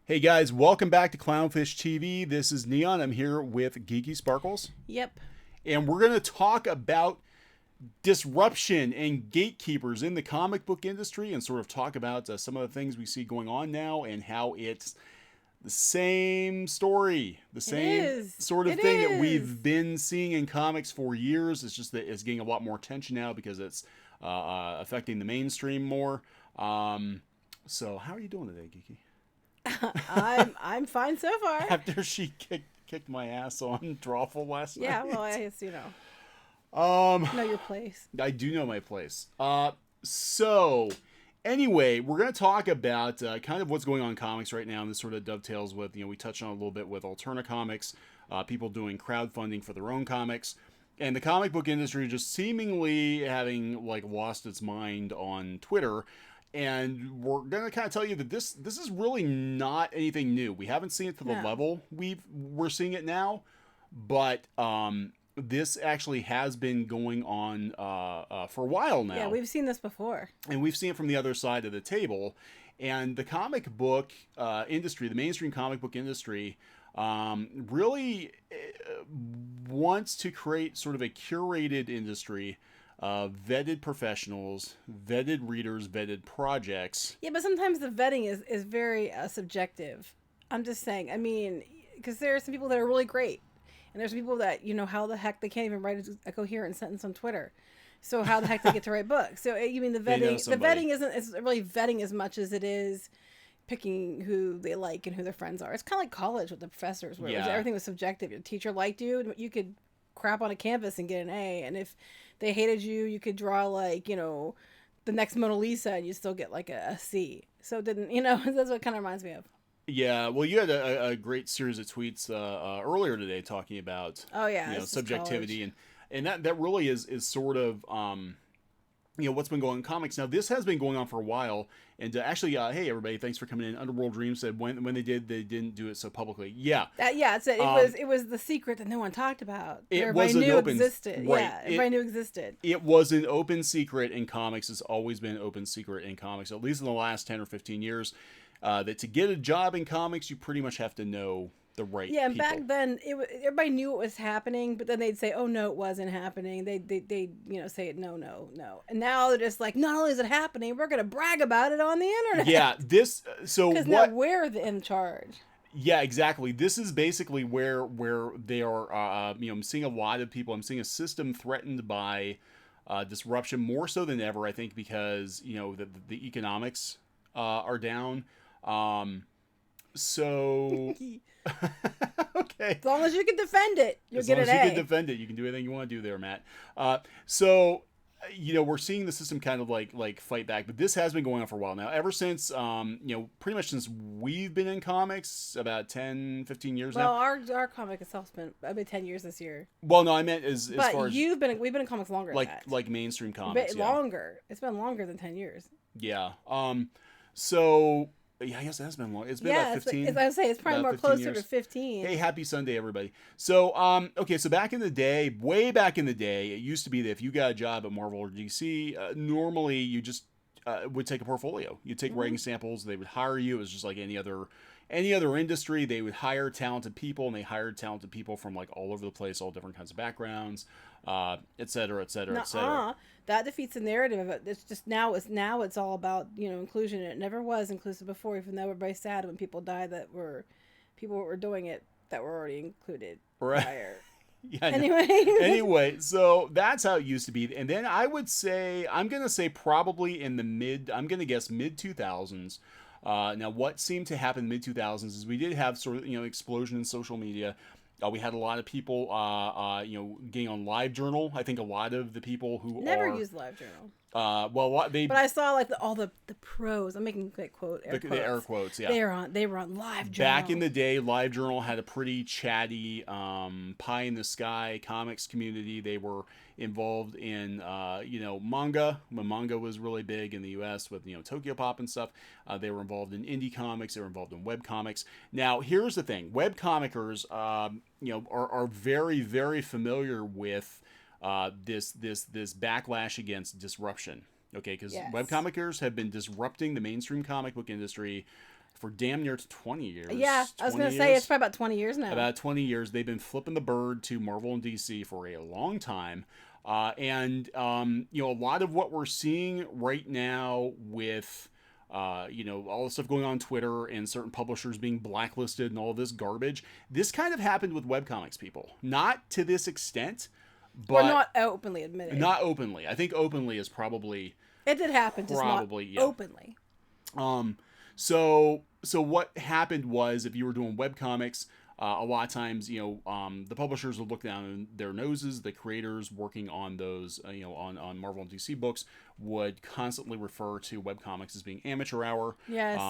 Hey guys, welcome back to CLOWNFISH TV. This is Neon. I'm here with Geeky Sparkles. Yep. And we're going to talk about disruption and gatekeepers in the comic book industry and sort of talk about some of the things we see going on now and how it's the same story, the same sort of thing that we've been seeing in comics for years. It's just that it's getting a lot more attention now because it's affecting the mainstream more. So how are you doing today, Geeky? I'm fine so far. After she kicked my ass on Drawful last night. Yeah, well, I guess, know your place. I do know my place. So anyway, we're going to talk about kind of what's going on in comics right now, and this sort of dovetails with, we touched on a little bit with Alterna Comics, people doing crowdfunding for their own comics, and the comic book industry just seemingly having lost its mind on Twitter. And we're going to kind of tell you that this is really not anything new. We haven't seen it to the level we're seeing it now, but this actually has been going on for a while now. Yeah, we've seen this before. And we've seen it from the other side of the table. And the comic book industry, the mainstream comic book industry, really wants to create sort of a curated industry, vetted professionals, vetted readers, vetted projects. Yeah, but sometimes the vetting is very subjective. I'm just saying. I mean, because there are some people that are really great, and there's people that how the heck they can't even write a coherent sentence on Twitter. So how the heck they get to write books? So you mean the vetting? The vetting isn't really vetting as much as it is picking who they like and who their friends are. It's kind of like college with the professors, where everything was subjective. Your teacher liked you, you could crap on a canvas and get an A, and if they hated you, you could draw the next Mona Lisa and you still get a C. So it didn't, that's what it kind of reminds me of. Yeah, well, you had a great series of tweets earlier today talking about subjectivity, and that really is sort of what's been going on in comics. Now, this has been going on for a while, and hey everybody, thanks for coming in. Underworld Dreams said when they didn't do it so publicly. Yeah, it was the secret that no one talked about. Everybody knew existed. Right. Yeah, everybody knew existed. It was an open secret in comics. It's always been an open secret in comics, at least in the last 10 or 15 years. That to get a job in comics, you pretty much have to know the right people. And back then everybody knew it was happening, but then they'd say, oh no, it wasn't happening. They say it, no, and now they're just like, not only is it happening, we're gonna brag about it on the internet. Yeah, because now we're in charge. Yeah, exactly. This is basically where they are. I'm seeing a lot of people. I'm seeing a system threatened by disruption more so than ever, I think, because the economics are down. So okay, as long as you can defend it, you'll get an A. As long as you can defend it, you can do anything you want to do there, Matt. So we're seeing the system kind of like fight back, but this has been going on for a while now, ever since pretty much since we've been in comics, about 10 15 years now. Well, our comic itself's been 10 years this year. Well, no, I meant as far as we've been in comics longer than that. Like mainstream comics. Longer. It's been longer than 10 years. Yeah. So yeah, I guess it has been long. It's been about 15. As I say, it's probably more closer to 15. Hey, happy Sunday, everybody. So, okay, so back in the day, way back in the day, it used to be that if you got a job at Marvel or DC, normally you just would take a portfolio. You'd take writing samples. They would hire you. It was just like any other industry. They would hire talented people, and they hired talented people from all over the place, all different kinds of backgrounds, et cetera, et cetera, et cetera. That defeats the narrative of it. It's just now it's all about inclusion. It never was inclusive before, even though everybody's sad when people die people were doing it that were already included prior. Yeah. Anyway, so that's how it used to be. And then I'm going to say probably in the mid 2000s. Now, what seemed to happen in the mid 2000s is we did have sort of explosion in social media. We had a lot of people, getting on LiveJournal. I think a lot of the people who never used LiveJournal. But I saw all the pros. I'm making quote air quotes. The air quotes, yeah. They were on LiveJournal. Back in the day, LiveJournal had a pretty chatty, pie in the sky comics community. They were involved in manga when manga was really big in the U.S. with Tokyo Pop and stuff. They were involved in indie comics. They were involved in webcomics. Now here's the thing: webcomickers, are very, very familiar with this backlash against disruption. Okay, because webcomickers have been disrupting the mainstream comic book industry for damn near 20 years. Yeah, I was going to say it's probably about 20 years now. About 20 years. They've been flipping the bird to Marvel and DC for a long time. And you know, a lot of what we're seeing right now with, you know, all the stuff going on Twitter and certain publishers being blacklisted and all this garbage, this kind of happened with webcomics people. Not to this extent, but... Or not openly admitted. Not openly. I think openly is probably... It did happen, just probably, not openly. So what happened was, if you were doing webcomics, a lot of times, you know, the publishers would look down their noses. The creators working on those, you know, on Marvel and DC books would constantly refer to webcomics as being amateur hour. Yes.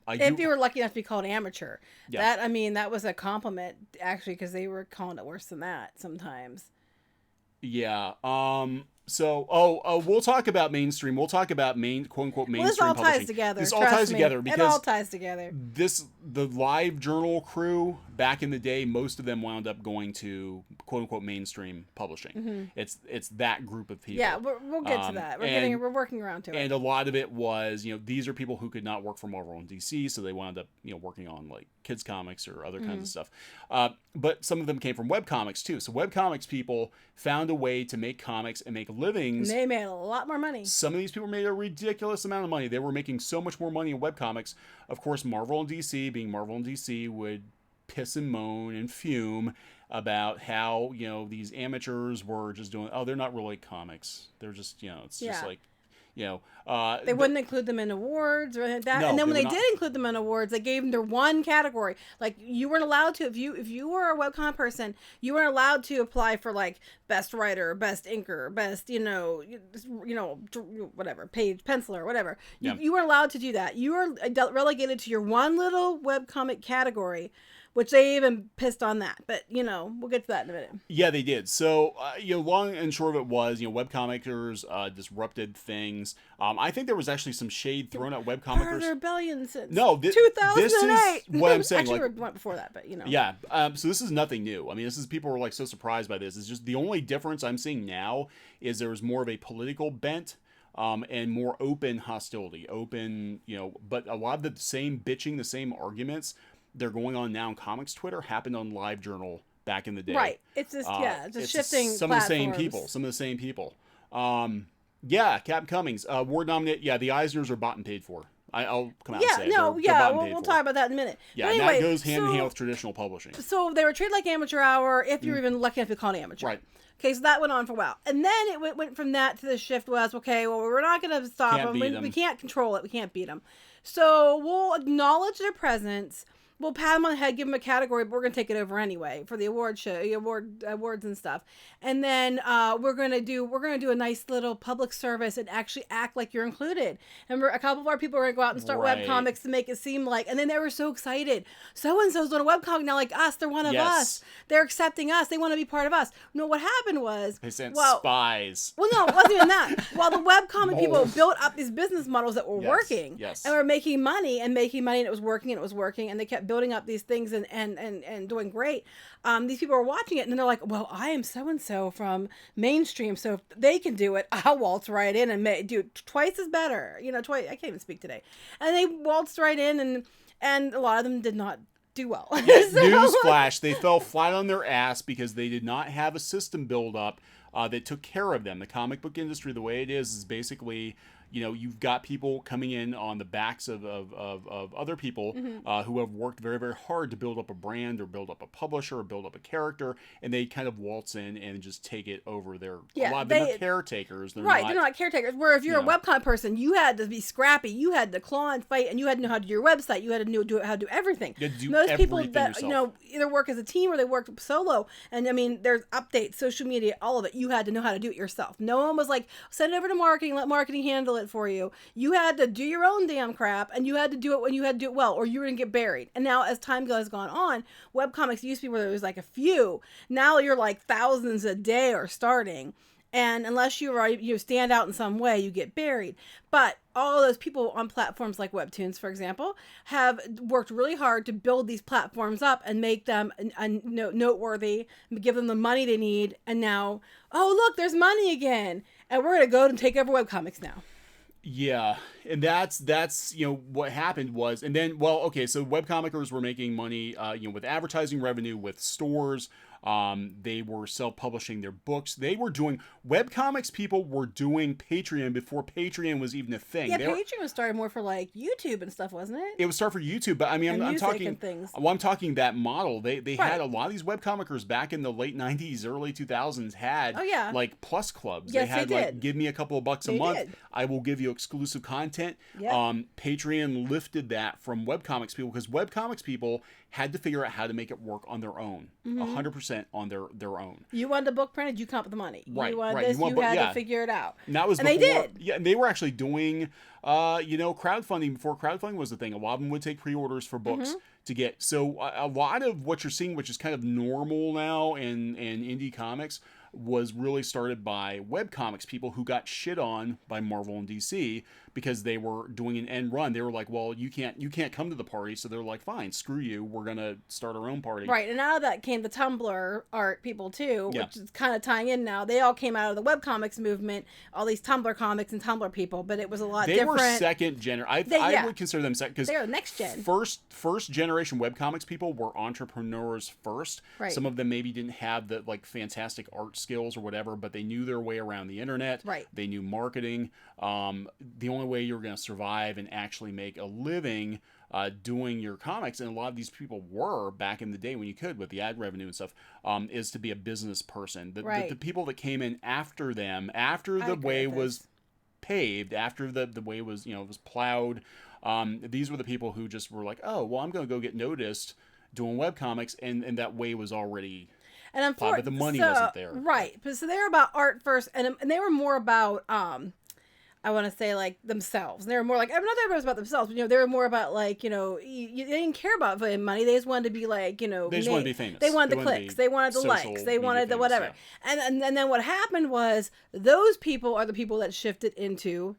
If you were lucky enough to be called amateur. Yeah. That, I mean, that was a compliment, actually, because they were calling it worse than that sometimes. Yeah. So, we'll talk about mainstream. We'll talk about quote unquote mainstream. This all publishing. ties together. This all ties together because it all ties together. The Live Journal crew back in the day, most of them wound up going to quote unquote mainstream publishing. Mm-hmm. It's that group of people. Yeah, we'll get to that. We're working around to it. And a lot of it was, you know, these are people who could not work for Marvel and DC, so they wound up, you know, working on like kids comics or other kinds of stuff. But some of them came from webcomics too. So webcomics people found a way to make comics and make livings. And they made a lot more money. Some of these people made a ridiculous amount of money. They were making so much more money in webcomics. Of course, Marvel and DC, being Marvel and DC, would piss and moan and fume about how, you know, these amateurs were just doing, they're not really comics. They're just, you know, it's just like, you know, they wouldn't include them in awards or anything like that. No, and then when they not. did include them in awards, they gave them their one category. Like, you weren't allowed to, if you were a webcomic person, you weren't allowed to apply for like best writer, best inker, best, you know, whatever, page penciler, whatever. You weren't allowed to do that. You were relegated to your one little webcomic category, which they even pissed on that. But, you know, we'll get to that in a minute. Yeah, they did. So, you know, long and short of it was, you know, webcomicers disrupted things. I think there was actually some shade thrown at webcomicers. Part of the rebellion since 2008. This is what I'm saying. Actually, like, we went before that, but, you know. Yeah. So this is nothing new. I mean, this is, people were like so surprised by this. It's just the only difference I'm seeing now is there's more of a political bent. And more open hostility, you know, but a lot of the same bitching, the same arguments they're going on now in comics Twitter happened on Live Journal back in the day. Right. It's just, it's shifting some platforms. Some of the same people. Yeah, Captain Cummings, award nominate. Yeah, the Eisners are bought and paid for. I'll come out and say we'll talk about that in a minute. Yeah, but anyway, and that goes hand in hand with traditional publishing. So they were treated like amateur hour if you're even lucky enough to call it amateur. Right. Okay, so that went on for a while. And then it went from that to the shift was, okay, well, we're not going to stop them. We can't control it. We can't beat them. So we'll acknowledge their presence. We'll pat them on the head, give them a category, but we're going to take it over anyway for the award show, awards and stuff. And then we're going to do a nice little public service and actually act like you're included. And a couple of our people are going to go out and start webcomics to make it seem like, and then they were so excited. So-and-so's doing a webcomic now like us. They're one of us. They're accepting us. They want to be part of us. No, what happened was... They sent spies. Well, no, it wasn't even that. While the webcomic people built up these business models that were working and were making money and it was working and they kept building up these things and doing great. These people are watching it and they're like, well, I am so-and-so from mainstream, so if they can do it, I'll waltz right in and do twice as better. You know, I can't even speak today. And they waltzed right in and a lot of them did not do well. Newsflash, they fell flat on their ass because they did not have a system build up that took care of them. The comic book industry, the way it is basically, you know, you've got people coming in on the backs of other people who have worked very, very hard to build up a brand or build up a publisher or build up a character, and they kind of waltz in and just take it over. A lot of them are caretakers. They're not caretakers. Where if you're a webcomic person, you had to be scrappy. You had to claw and fight, and you had to know how to do your website. You had to know how to do everything. Most people that yourself. You know, either work as a team or they work solo. And I mean, there's updates, social media, all of it. You had to know how to do it yourself. No one was like, send it over to marketing, let marketing handle it for you. You had to do your own damn crap, and you had to do it when you had to do it well, or you were going to get buried. And now, as time has gone on, webcomics used to be where there was like a few. Now you're like thousands a day are starting. And unless you stand out in some way, you get buried. But all those people on platforms like Webtoons, for example, have worked really hard to build these platforms up and make them noteworthy, give them the money they need. And now, oh, look, there's money again. And we're going to go and take over webcomics now. Yeah, and that's what happened was, and then okay, so webcomickers were making money, with advertising revenue with stores. They were self-publishing their books. They were doing webcomics. People were doing Patreon before Patreon was even a thing. Yeah, Patreon was started more for like YouTube and stuff, wasn't it? It was started for YouTube, but I mean, I'm talking. And things. Well, I'm talking that model. They had a lot of these webcomickers back in the late '90s, early 2000s had like plus clubs. Yes, they had they like did. give me a couple of bucks a month. I will give you exclusive content. Yep. Patreon lifted that from webcomics people because webcomics people had to figure out how to make it work on their own, 100% on their own. You wanted a book printed, you come up with the money. Right, you wanted right. this, you had to figure it out. And that was and before, they did. Yeah, and they were actually doing, crowdfunding before crowdfunding was the thing. A lot of them would take pre-orders for books to get. So a lot of what you're seeing, which is kind of normal now in indie comics, was really started by webcomics people who got shit on by Marvel and DC because they were doing an end run. They were like, well, you can't come to the party. So they're like, fine, screw you. We're going to start our own party. Right. And out of that came the Tumblr art people too, Yeah. which is kind of tying in now. They all came out of the webcomics movement, all these Tumblr comics and Tumblr people, but it was a lot different. They were second gen. I would consider them second because they're next gen. First generation webcomics people were entrepreneurs first. Right. Some of them maybe didn't have the like fantastic art skills or whatever, but they knew their way around the internet. Right. They knew marketing. The only way you were going to survive and actually make a living doing your comics, and a lot of these people were back in the day when you could with the ad revenue and stuff, is to be a business person. The people that came in after them, after the way was paved, after the way was was plowed, these were the people who just were like, oh well, I'm going to go get noticed doing webcomics, and that way was already. And but the money wasn't there. Right. But so they were about art first, and they were more about I want to say like themselves. They were more like, not that everybody was about themselves, but they were more about like, they didn't care about money. They just wanted to be like, they just wanted to be famous. They wanted the clicks. They wanted the likes. They wanted the whatever. Yeah. And then what happened was those people are the people that shifted into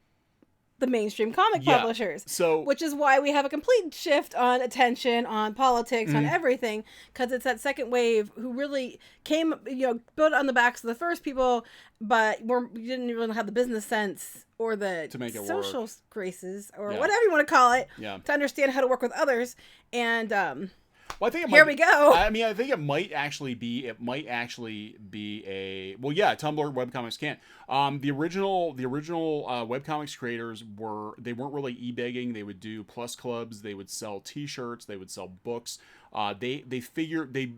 the mainstream comic publishers. So, which is why we have a complete shift on attention, on politics, on everything, because it's that second wave who really came, built on the backs of the first people, but didn't even have the business sense or the to make it social work. Or whatever you want to call it, to understand how to work with others. And well, I think here we go. I mean, I think it might actually be a Tumblr webcomics can't. The original webcomics creators weren't really e-begging. They would do plus clubs. They would sell T-shirts. They would sell books. They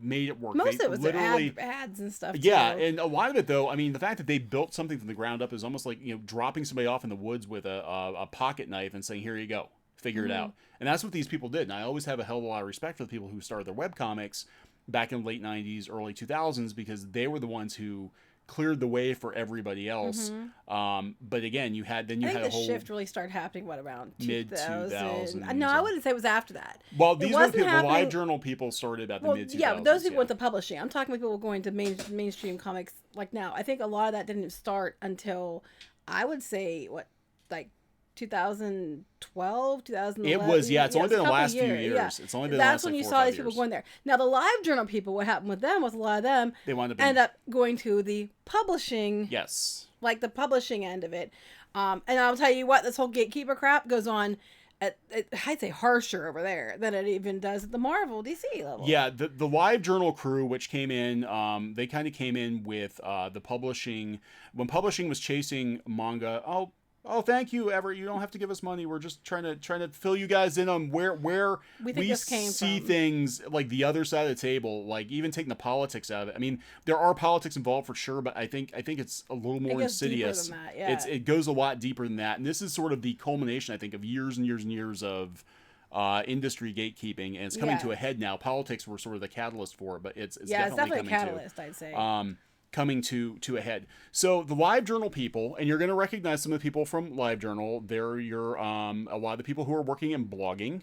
made it work. Most of it was literally ads and stuff. Yeah, too. and a lot of it though, I mean, the fact that they built something from the ground up is almost like dropping somebody off in the woods with a pocket knife and saying, "Here you go, figure it out." And that's what these people did. And I always have a hell of a lot of respect for the people who started their webcomics back in the late 90s, early 2000s, because they were the ones who cleared the way for everybody else. But again, you had a whole shift really started happening around mid 2000s. No, I wouldn't say it was after that. Well, these were the people. The Live Journal people started at the mid 2000s. Yeah, those people went to publishing. I'm talking about people going to mainstream comics like now. I think a lot of that didn't start until I would say 2012, 2011. It was, it's only been the last few years. Yeah. It's only been That's the last when you 4 or saw 5 these years. people going there. Now, the Live Journal people, what happened with them was a lot of them they end up going to the publishing. Yes. Like the publishing end of it. And I'll tell you what, this whole gatekeeper crap goes on at I'd say harsher over there than it even does at the Marvel DC level. Yeah, the Live Journal crew, which came in, they kind of came in with the publishing. When publishing was chasing manga, oh, thank you, Everett. You don't have to give us money. We're just trying to fill you guys in on where we see things like the other side of the table, like even taking the politics out of it. I mean, there are politics involved for sure, but I think it's a little more insidious. Deeper than that, yeah. It goes a lot deeper than that, and this is sort of the culmination, I think, of years and years and years of industry gatekeeping, and it's coming to a head now. Politics were sort of the catalyst for it, but it's definitely a catalyst, I'd say. Coming to a head. So the Live Journal people, and you're going to recognize some of the people from Live Journal. They're your a lot of the people who are working in blogging.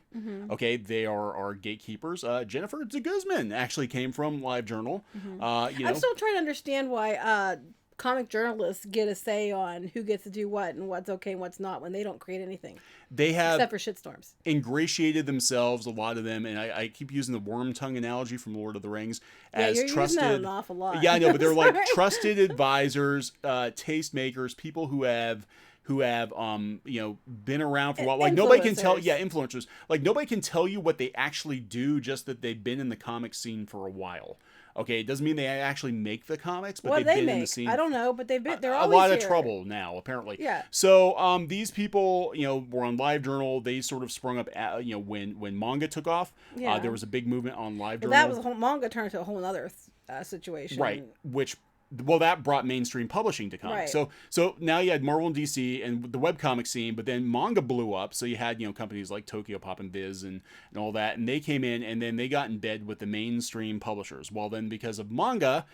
Okay, they are our gatekeepers. Jennifer de Guzman actually came from Live Journal. I'm still trying to understand why comic journalists get a say on who gets to do what and what's okay and what's not when they don't create anything. They have, except for shitstorms, ingratiated themselves, a lot of them, and I keep using the worm tongue analogy from Lord of the Rings as you're trusted. Using that an awful lot. Yeah, I know, but they're like trusted advisors, taste makers, people who have who have been around for a while. Like nobody can tell, influencers. Like nobody can tell you what they actually do, just that they've been in the comic scene for a while. Okay, it doesn't mean they actually make the comics, but they've been in the scene. I don't know, but they're always a lot here. of trouble now, apparently. Yeah. So these people, were on LiveJournal. They sort of sprung up, when manga took off. Yeah. There was a big movement on LiveJournal. Well, that was a whole manga turned into a whole other situation. Right. That brought mainstream publishing to comics. Right. So now you had Marvel and DC and the webcomic scene, but then manga blew up. So you had, companies like Tokyo Pop and Viz and all that. And they came in and then they got in bed with the mainstream publishers. Well, then because of manga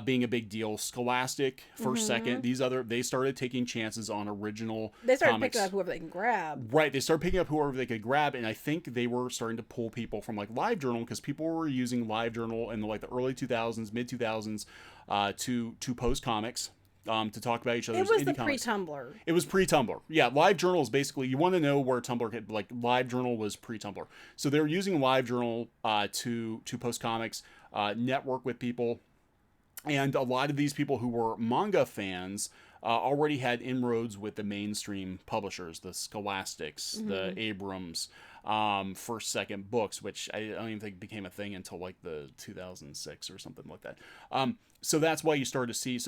being a big deal, Scholastic, First Second, they started taking chances on original They started comics. picking up whoever they can grab. Right. They started picking up whoever they could grab. And I think they were starting to pull people from like LiveJournal, because people were using LiveJournal in the early 2000s, mid 2000s, to post comics, to talk about each other's indie comics. It was pre-Tumblr. It was pre-Tumblr. Yeah, LiveJournal is basically, you want to know where Tumblr hit, like LiveJournal was pre-Tumblr. So they were using LiveJournal to post comics, network with people. And a lot of these people who were manga fans already had inroads with the mainstream publishers, the Scholastics, the Abrams, First Second Books, which I don't even think became a thing until like the 2006 or something like that. So that's why you start to see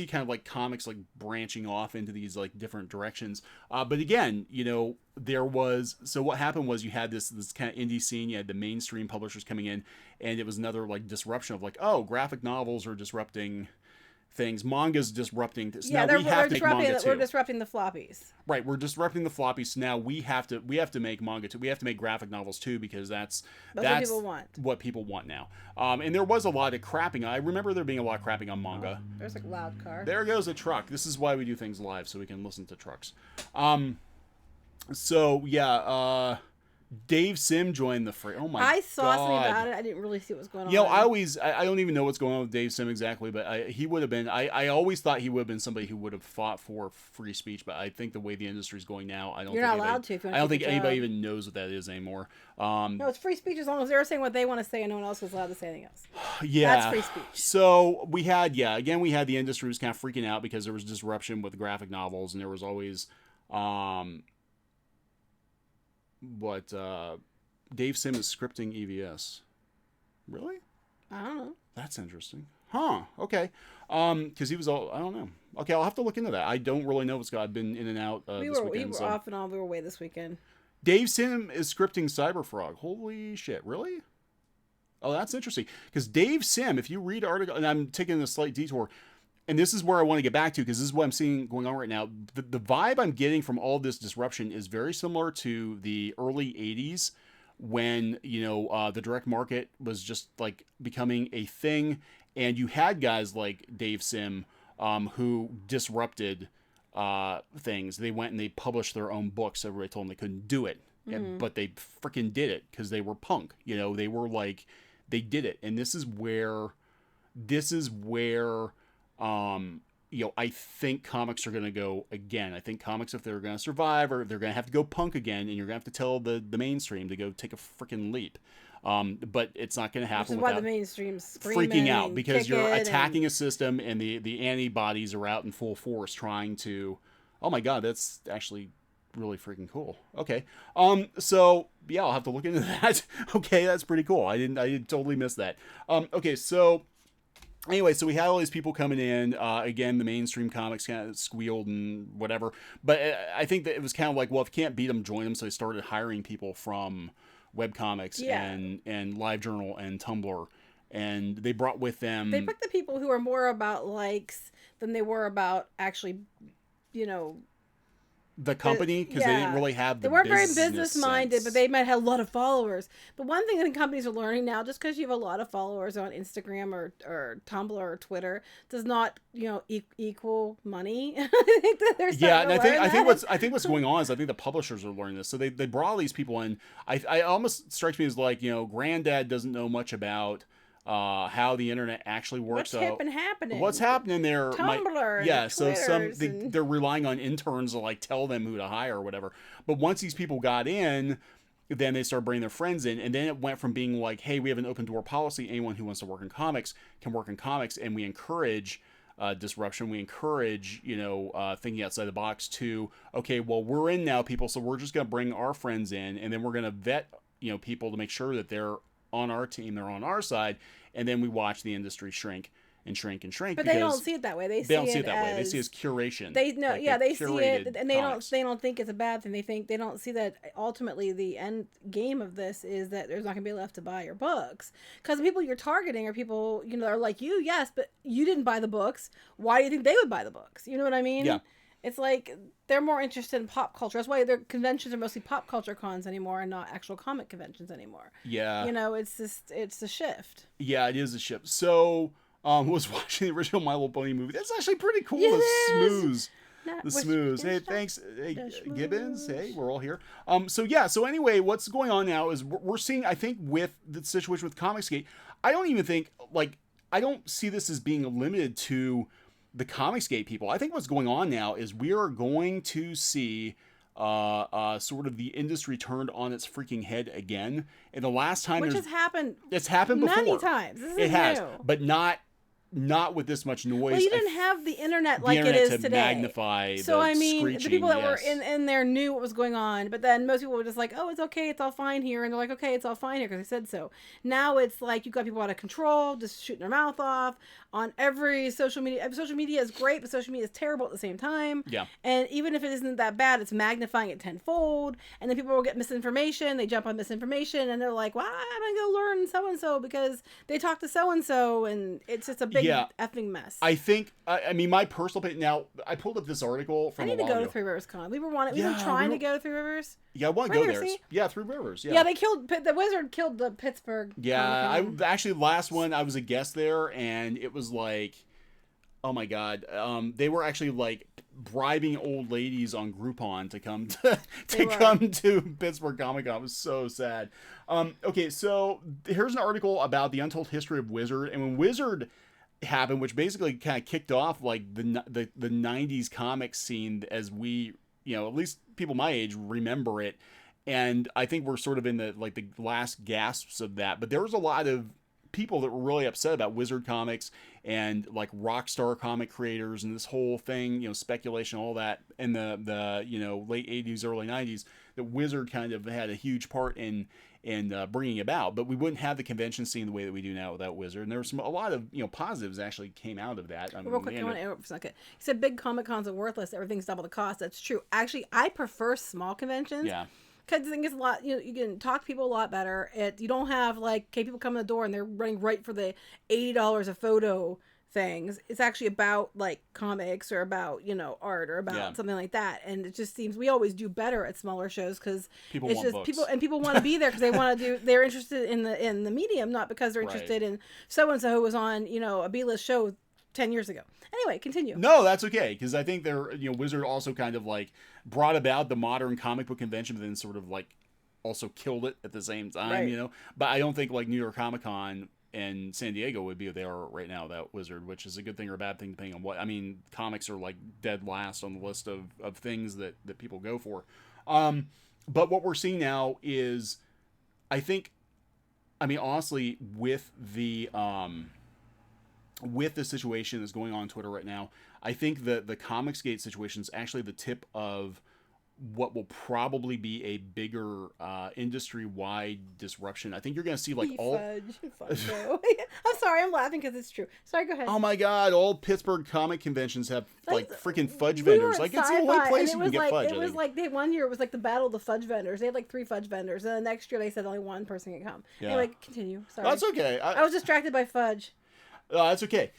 kind of like comics like branching off into these like different directions. But again, so what happened was you had this kind of indie scene, you had the mainstream publishers coming in, and it was another like disruption of like, oh, graphic novels are disrupting things, manga's disrupting this. Yeah, now we have to make manga too. We're disrupting the floppies. Right, we're disrupting the floppies. So now we have to make manga too. We have to make graphic novels too, because that's what people want now. And there was a lot of crapping. I remember there being a lot of crapping on manga. There's a loud car. There goes a truck. This is why we do things live, so we can listen to trucks. So yeah, Dave Sim joined the fray. Oh my god! I saw something about it. I didn't really see what was going on. I don't even know what's going on with Dave Sim exactly, but he would have been. I always thought he would have been somebody who would have fought for free speech. But I think the way the industry is going now, I don't think anybody even knows what that is anymore. No, it's free speech as long as they're saying what they want to say and no one else is allowed to say anything else. Yeah, that's free speech. So we had the industry was kind of freaking out because there was disruption with graphic novels, and there was always Dave Sim is scripting EVS. Really? I don't know. That's interesting. Huh. Okay. Because he was all, I don't know. Okay, I'll have to look into that. I don't really know what's going on. I've been in and out this weekend. We were off and on. We were away this weekend. Dave Sim is scripting Cyberfrog. Holy shit. Really? Oh, that's interesting. Because Dave Sim, if you read article, and I'm taking a slight detour, and this is where I want to get back to, because this is what I'm seeing going on right now. The vibe I'm getting from all this disruption is very similar to the early 80s when, the direct market was just like becoming a thing. And you had guys like Dave Sim who disrupted things. They went and they published their own books. Everybody told them they couldn't do it. But they freaking did it because they were punk. They were like, they did it. And this is where I think comics are going to go again. I think comics, if they're going to survive, or they're going to have to go punk again, and you're going to have to tell the mainstream to go take a freaking leap. But it's not going to happen without without the mainstream freaking out, because you're attacking a system, and the antibodies are out in full force trying to. Oh my god, that's actually really freaking cool. Okay, so yeah, I'll have to look into that. Okay, that's pretty cool. I totally missed that. Okay, so. Anyway, so we had all these people coming in. Again, the mainstream comics kind of squealed and whatever. But I think that it was kind of like, well, if you can't beat them, join them. So they started hiring people from Webcomics and LiveJournal and Tumblr. And they brought with them... They picked the people who are more about likes than they were about actually, the company, because they didn't really have the They weren't very business business-minded, sense. but they might have a lot of followers. But one thing that companies are learning now, just because you have a lot of followers on Instagram or Tumblr or Twitter, does not, equal money. I think that there's and I think what's going on is I think the publishers are learning this. So they brought all these people in. I almost strikes me as like, Granddad doesn't know much about how the internet actually works. What's happening there? Tumblr. So they're relying on interns to like tell them who to hire or whatever. But once these people got in, then they started bringing their friends in, and then it went from being like, hey, we have an open door policy. Anyone who wants to work in comics can work in comics, and we encourage disruption. We encourage, thinking outside the box to, okay, well, we're in now, people, so we're just going to bring our friends in, and then we're going to vet, people to make sure that they're on our team, they're on our side, and then we watch the industry shrink and shrink and shrink. But they don't see it that way. They don't see it that way. They see it as curation. They know, like yeah, they see it, and comics. they don't think it's a bad thing. They don't see that ultimately the end game of this is that there's not going to be left to buy your books, because the people you're targeting are people are like you, yes, but you didn't buy the books. Why do you think they would buy the books? You know what I mean? Yeah. It's like they're more interested in pop culture. That's why their conventions are mostly pop culture cons anymore and not actual comic conventions anymore. Yeah. It's a shift. Yeah, it is a shift. So. Was watching the original My Little Pony movie. That's actually pretty cool. Yes, The smooze. Hey, thanks. Hey, Gibbons. Hey, we're all here. So anyway, what's going on now is we're seeing, I think, with the situation with Comicsgate, I don't even think, I don't see this as being limited to the Comicsgate people. I think what's going on now is we are going to see sort of the industry turned on its freaking head again. And the last time has happened. It's happened before. Many times. It has, but not with this much noise. Well, you didn't have the internet like it is today. Magnify so the I mean, screeching, the people that were in there knew what was going on, but then most people were just like, "Oh, it's okay, it's all fine here," and they're like, "Okay, it's all fine here" because I said so. Now it's like you've got people out of control, just shooting their mouth off on every social media. Social media is great, but social media is terrible at the same time. Yeah. And even if it isn't that bad, it's magnifying it tenfold, and then people will get misinformation. They jump on misinformation, and they're like, "Well, I'm gonna go learn so and so because they talked to so and so," and it's just a big effing mess. I think, I mean, my personal opinion, now, I pulled up this article from I need to go to Three Rivers Con. We were trying to go to Three Rivers. Yeah, I want to go there. Yeah, Three Rivers. Yeah. Yeah, the Wizard killed the Pittsburgh. Yeah, last one, I was a guest there, and it was like, oh my God. They were actually like bribing old ladies on Groupon to come to Pittsburgh Comic Con. It was so sad. Okay, so here's an article about the untold history of Wizard, and when Wizard happened, which basically kind of kicked off like the 90s comic scene as we, at least people my age remember it, and I think we're sort of in the last gasps of that. But there was a lot of people that were really upset about Wizard Comics and like Rockstar comic creators and this whole thing, speculation, all that in the late 80s, early 90s, that Wizard kind of had a huge part in bringing about. But we wouldn't have the convention scene the way that we do now without Wizard. And there were a lot of positives actually came out of that. Real quick, I want to interrupt for a second. You said big Comic Cons are worthless. Everything's double the cost. That's true. Actually, I prefer small conventions. Yeah. Because I think it's a lot, you can talk to people a lot better. You don't have people come in the door and they're running right for the $80 a photo things. It's actually about comics or about art or about something like that. And it just seems we always do better at smaller shows because people want books. people want to be there because they want to do. They're interested in the medium, not because they're interested in so and so who was on a B-list show 10 years ago. Anyway, continue. No, that's okay, because I think Wizard also kind of brought about the modern comic book convention, but then sort of also killed it at the same time, right. But I don't think New York Comic Con and San Diego would be there right now without Wizard, which is a good thing or a bad thing depending on what. I mean, comics are dead last on the list of things that people go for. But what we're seeing now is, I think, honestly, with the situation that's going on Twitter right now, I think that the Comicsgate situation is actually the tip of what will probably be a bigger industry-wide disruption. I think you're going to see I'm sorry, I'm laughing because it's true. Sorry, go ahead. Oh my God, all Pittsburgh comic conventions have freaking fudge vendors. It's the only place you can get fudge. It was one year it was the battle of the fudge vendors. They had 3 fudge vendors, and the next year they said only one person can come. Yeah. Anyway, continue. Sorry. That's okay. I was distracted by fudge. That's okay.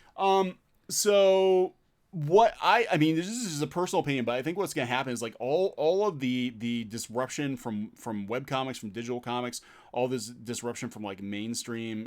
So what I mean, this is a personal opinion, but I think what's going to happen is all of the disruption from webcomics, from digital comics, all this disruption from mainstream,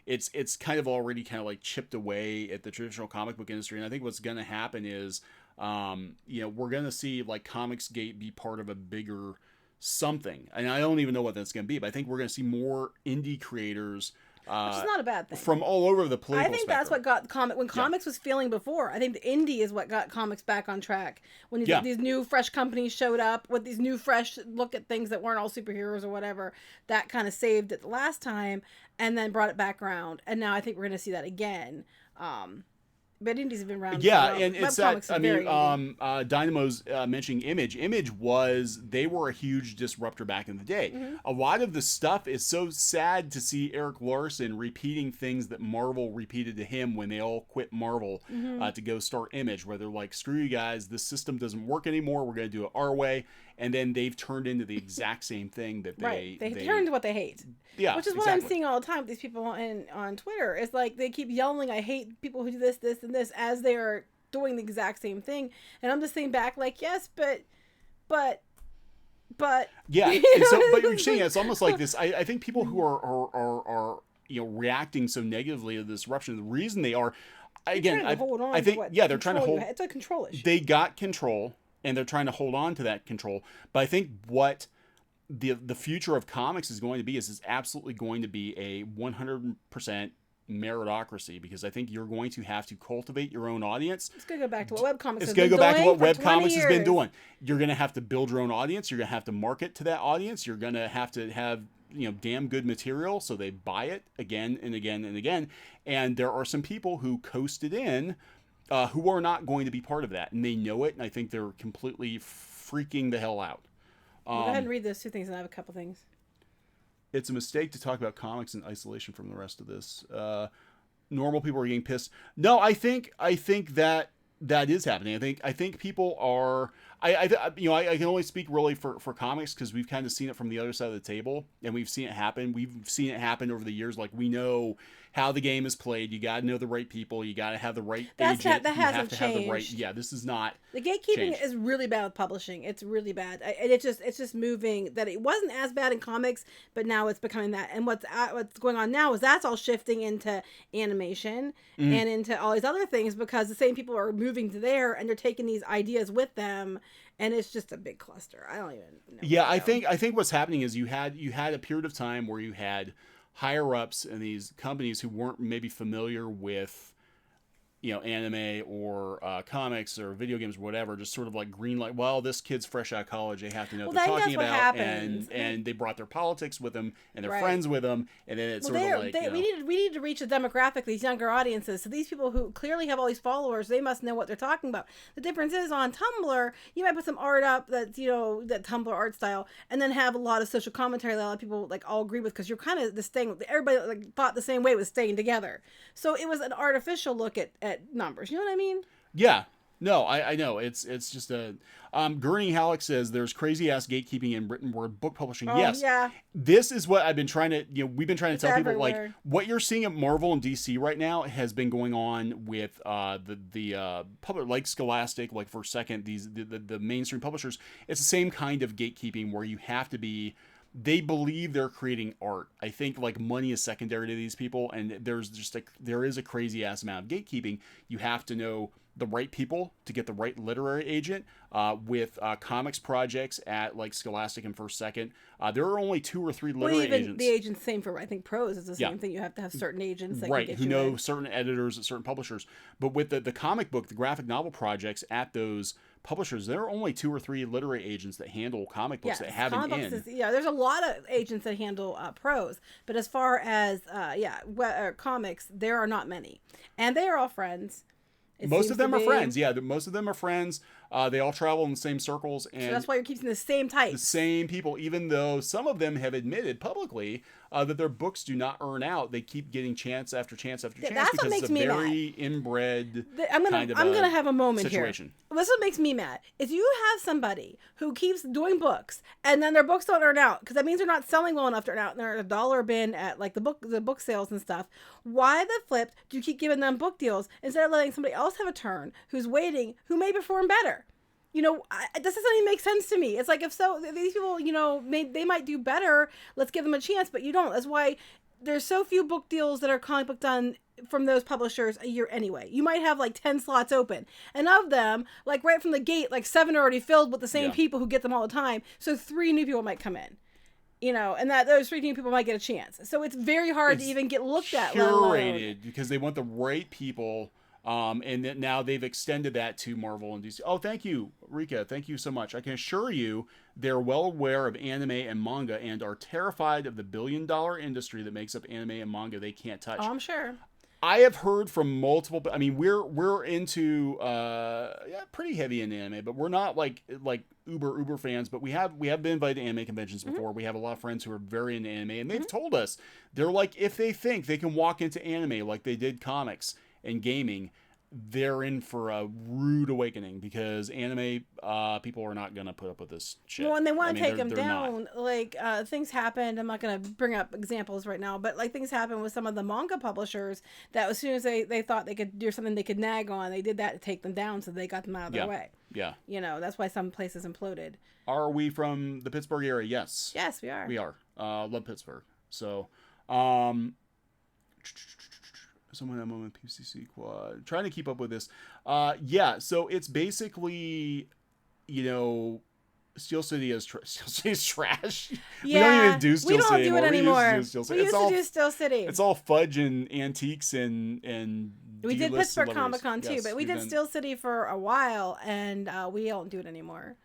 it's kind of already chipped away at the traditional comic book industry. And I think what's going to happen is, we're going to see Comicsgate be part of a bigger something. And I don't even know what that's going to be, but I think we're going to see more indie creators, which is not a bad thing, from all over the political I think spectrum. That's what got comics was failing before. I think the indie is what got comics back on track when these new fresh companies showed up with these new fresh look at things that weren't all superheroes or whatever. That kind of saved it the last time and then brought it back around. And now I think we're going to see that again. But indies have been around. Yeah, for and it's that. Webcomics I is mean, very indie. Dynamo's mentioning Image. Image they were a huge disruptor back in the day. A lot of the stuff is so sad to see Eric Larson repeating things that Marvel repeated to him when they all quit Marvel to go start Image, where they're like, "Screw you guys, this system doesn't work anymore. We're going to do it our way." And then they've turned into the exact same thing that They turn into what they hate. Yeah, which is what I'm seeing all the time with these people on Twitter. It's like they keep yelling, "I hate people who do this, this, and this," as they are doing the exact same thing. And I'm just saying back, like, yes, but. Yeah, and so, but you're saying it's almost like this. I think people who are reacting so negatively to the disruption, the reason they are, again, I think they're trying to hold. It's a control issue. They got control, and they're trying to hold on to that control. But I think what the future of comics is going to be is absolutely going to be a 100% meritocracy, because I think you're going to have to cultivate your own audience. It's going to go back to what webcomics has been doing. You're going to have to build your own audience. You're going to have to market to that audience. You're going to have damn good material so they buy it again and again and again. And there are some people who coasted in who are not going to be part of that, and they know it, and I think they're completely freaking the hell out. Go ahead and read those two things, and I have a couple things. It's a mistake to talk about comics in isolation from the rest of this. Normal people are getting pissed. No, I think that is happening. I think people are. I can only speak really for comics, because we've kind of seen it from the other side of the table, and we've seen it happen. We've seen it happen over the years. Like, we know how the game is played. You got to know the right people. You got to have the right agent. That hasn't changed. Have the right. Yeah, this is not. The gatekeeping is really bad with publishing. It's really bad, and it's just moving. That it wasn't as bad in comics, but now it's becoming that. And what's going on now is that's all shifting into animation and into all these other things, because the same people are moving to there, and they're taking these ideas with them. And it's just a big cluster. I don't even know. Yeah, I think what's happening is you had a period of time where you had higher ups in these companies who weren't maybe familiar with anime or comics or video games or whatever, just sort of like green light. Well, this kid's fresh out of college. They have to know what they're talking about, and they brought their politics with them and their friends with them, and then it's we need to reach a demographic, these younger audiences. So these people who clearly have all these followers, they must know what they're talking about. The difference is on Tumblr, you might put some art up that's that Tumblr art style, and then have a lot of social commentary that a lot of people like all agree with, because you're kind of this thing. Everybody like thought the same way, was staying together. So it was an artificial look at numbers. You know what I mean? Yeah. No, I know. It's just a... Gurney Halleck says there's crazy-ass gatekeeping in written word book publishing. Yes. Yeah. This is what I've been trying to... we've been trying to tell people, everywhere. like, what you're seeing at Marvel and DC right now has been going on with the public, like Scholastic, like For Second, the mainstream publishers. It's the same kind of gatekeeping where you have to be... They believe they're creating art. I think like money is secondary to these people, and there is a crazy ass amount of gatekeeping. You have to know the right people to get the right literary agent. With comics projects at like Scholastic and First Second, there are only 2 or 3 literary agents. The agents, same for I think prose is the same thing. You have to have certain agents that right can get who you know in. certain editors at certain publishers. But with the comic book, the graphic novel projects at those publishers, there are only 2 or 3 literary agents that handle comic books that have an in. There's a lot of agents that handle prose, but as far as comics, there are not many, and they are all friends. Most of them are friends. Yeah, most of them are friends. They all travel in the same circles, and so that's why you're keeping the same types. The same people, even though some of them have admitted publicly that their books do not earn out. They keep getting chance after chance after chance. That's what makes me mad. Very inbred. I'm gonna have a moment situation. Here. This is what makes me mad. If you have somebody who keeps doing books and then their books don't earn out, because that means they're not selling well enough to earn out, and they're at $1 bin at like the book sales and stuff. Why the flip do you keep giving them book deals instead of letting somebody else have a turn who's waiting, who may perform better? This doesn't even make sense to me. It's like, if these people, they might do better. Let's give them a chance, but you don't. That's why there's so few book deals that are comic book done from those publishers a year anyway. You might have like 10 slots open, and of them, like right from the gate, like 7 are already filled with the same people who get them all the time. So 3 new people might come in. And that those 3 new people might get a chance. So it's very hard to even get looked at. Curated because they want the right people. And then now they've extended that to Marvel and DC. Oh, thank you, Rika. Thank you so much. I can assure you they're well aware of anime and manga and are terrified of the billion-dollar industry that makes up anime and manga they can't touch. Oh, I'm sure. I have heard from multiple. I mean, we're into pretty heavy in anime, but we're not like uber fans. But we have been invited to anime conventions before. We have a lot of friends who are very into anime, and they've told us they're like, if they think they can walk into anime like they did comics and gaming, they're in for a rude awakening, because anime people are not gonna put up with this shit. Well, and they want to take them down. Not. Like things happened. I'm not gonna bring up examples right now, but like things happened with some of the manga publishers that as soon as they thought they could do something they could nag on, they did that to take them down, so they got them out of their way. Yeah. You know, that's why some places imploded. Are we from the Pittsburgh area? Yes. Yes, we are. We are. Love Pittsburgh. So, someone at moment PCC quad trying to keep up with this. So it's basically, you know, Steel City is Steel City's trash. Yeah, we don't even do Steel City do it anymore. We used to do Steel City. It's all fudge and antiques and we did Pittsburgh Comic Con too, but we did Steel City for a while, and we don't do it anymore.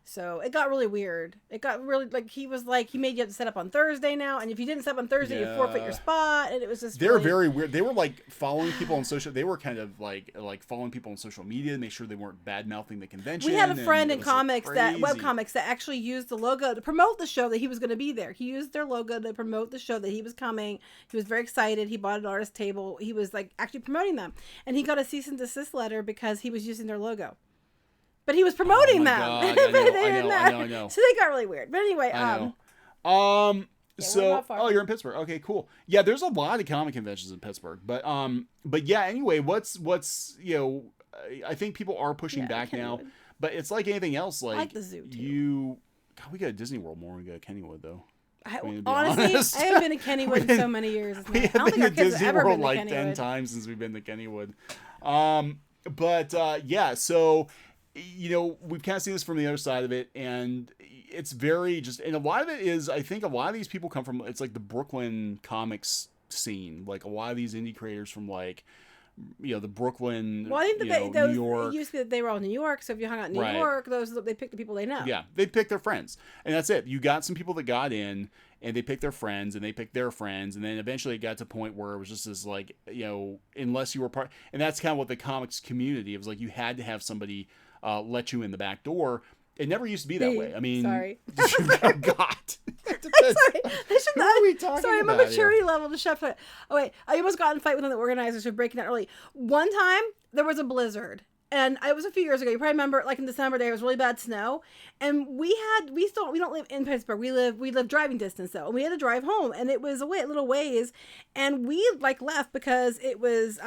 So it got really weird. It got really, like, he was like, he made you have to set up on Thursday now, and if you didn't set up on Thursday, you forfeit your spot, and it was just They're very weird. They were like following people on social. They were kind of like following people on social media to make sure they weren't bad mouthing the convention. We had a friend in comics Webcomics that actually used the logo to promote the show that he was going to be there. He used their logo to promote the show that he was coming. He was very excited. He bought an artist table. He was like actually promoting them, and he got a cease and desist letter because he was using their logo. But he was promoting them. God, I know. So they got really weird. But anyway, you're in Pittsburgh. Okay, cool. Yeah, there's a lot of comic conventions in Pittsburgh. But yeah, anyway, what's you know, I think people are pushing back now. But it's like anything else. Like, I like the zoo too. We got Disney World more than we got Kennywood though. Honestly, I haven't been to Kennywood in so many years. I don't think our kids have ever been to Kennywood. 10 times since we've been to Kennywood. So, you know, we've kind of seen this from the other side of it, and it's very and a lot of it is, I think a lot of these people come from, it's like the Brooklyn comics scene, like a lot of these indie creators from like, you know, the Brooklyn, well, I think New York. It used to be that they were all in New York, so if you hung out in New York, they picked the people they know. Yeah, they picked their friends, and that's it. You got some people that got in, and they picked their friends, and they picked their friends, and then eventually it got to a point where it was just this, like, you know, unless you were part, and that's kind of what the comics community, it was like you had to have somebody let you in the back door. It never used to be that way. I mean, sorry. God. Sorry. Who are we talking sorry, about? My maturity level to shut up. Oh wait, I almost got in a fight with one of the organizers for breaking out early. One time there was a blizzard, and it was a few years ago. You probably remember, like in December, there was really bad snow, and we don't live in Pittsburgh. We live driving distance though, and we had to drive home, and it was a little ways, and we like left because it was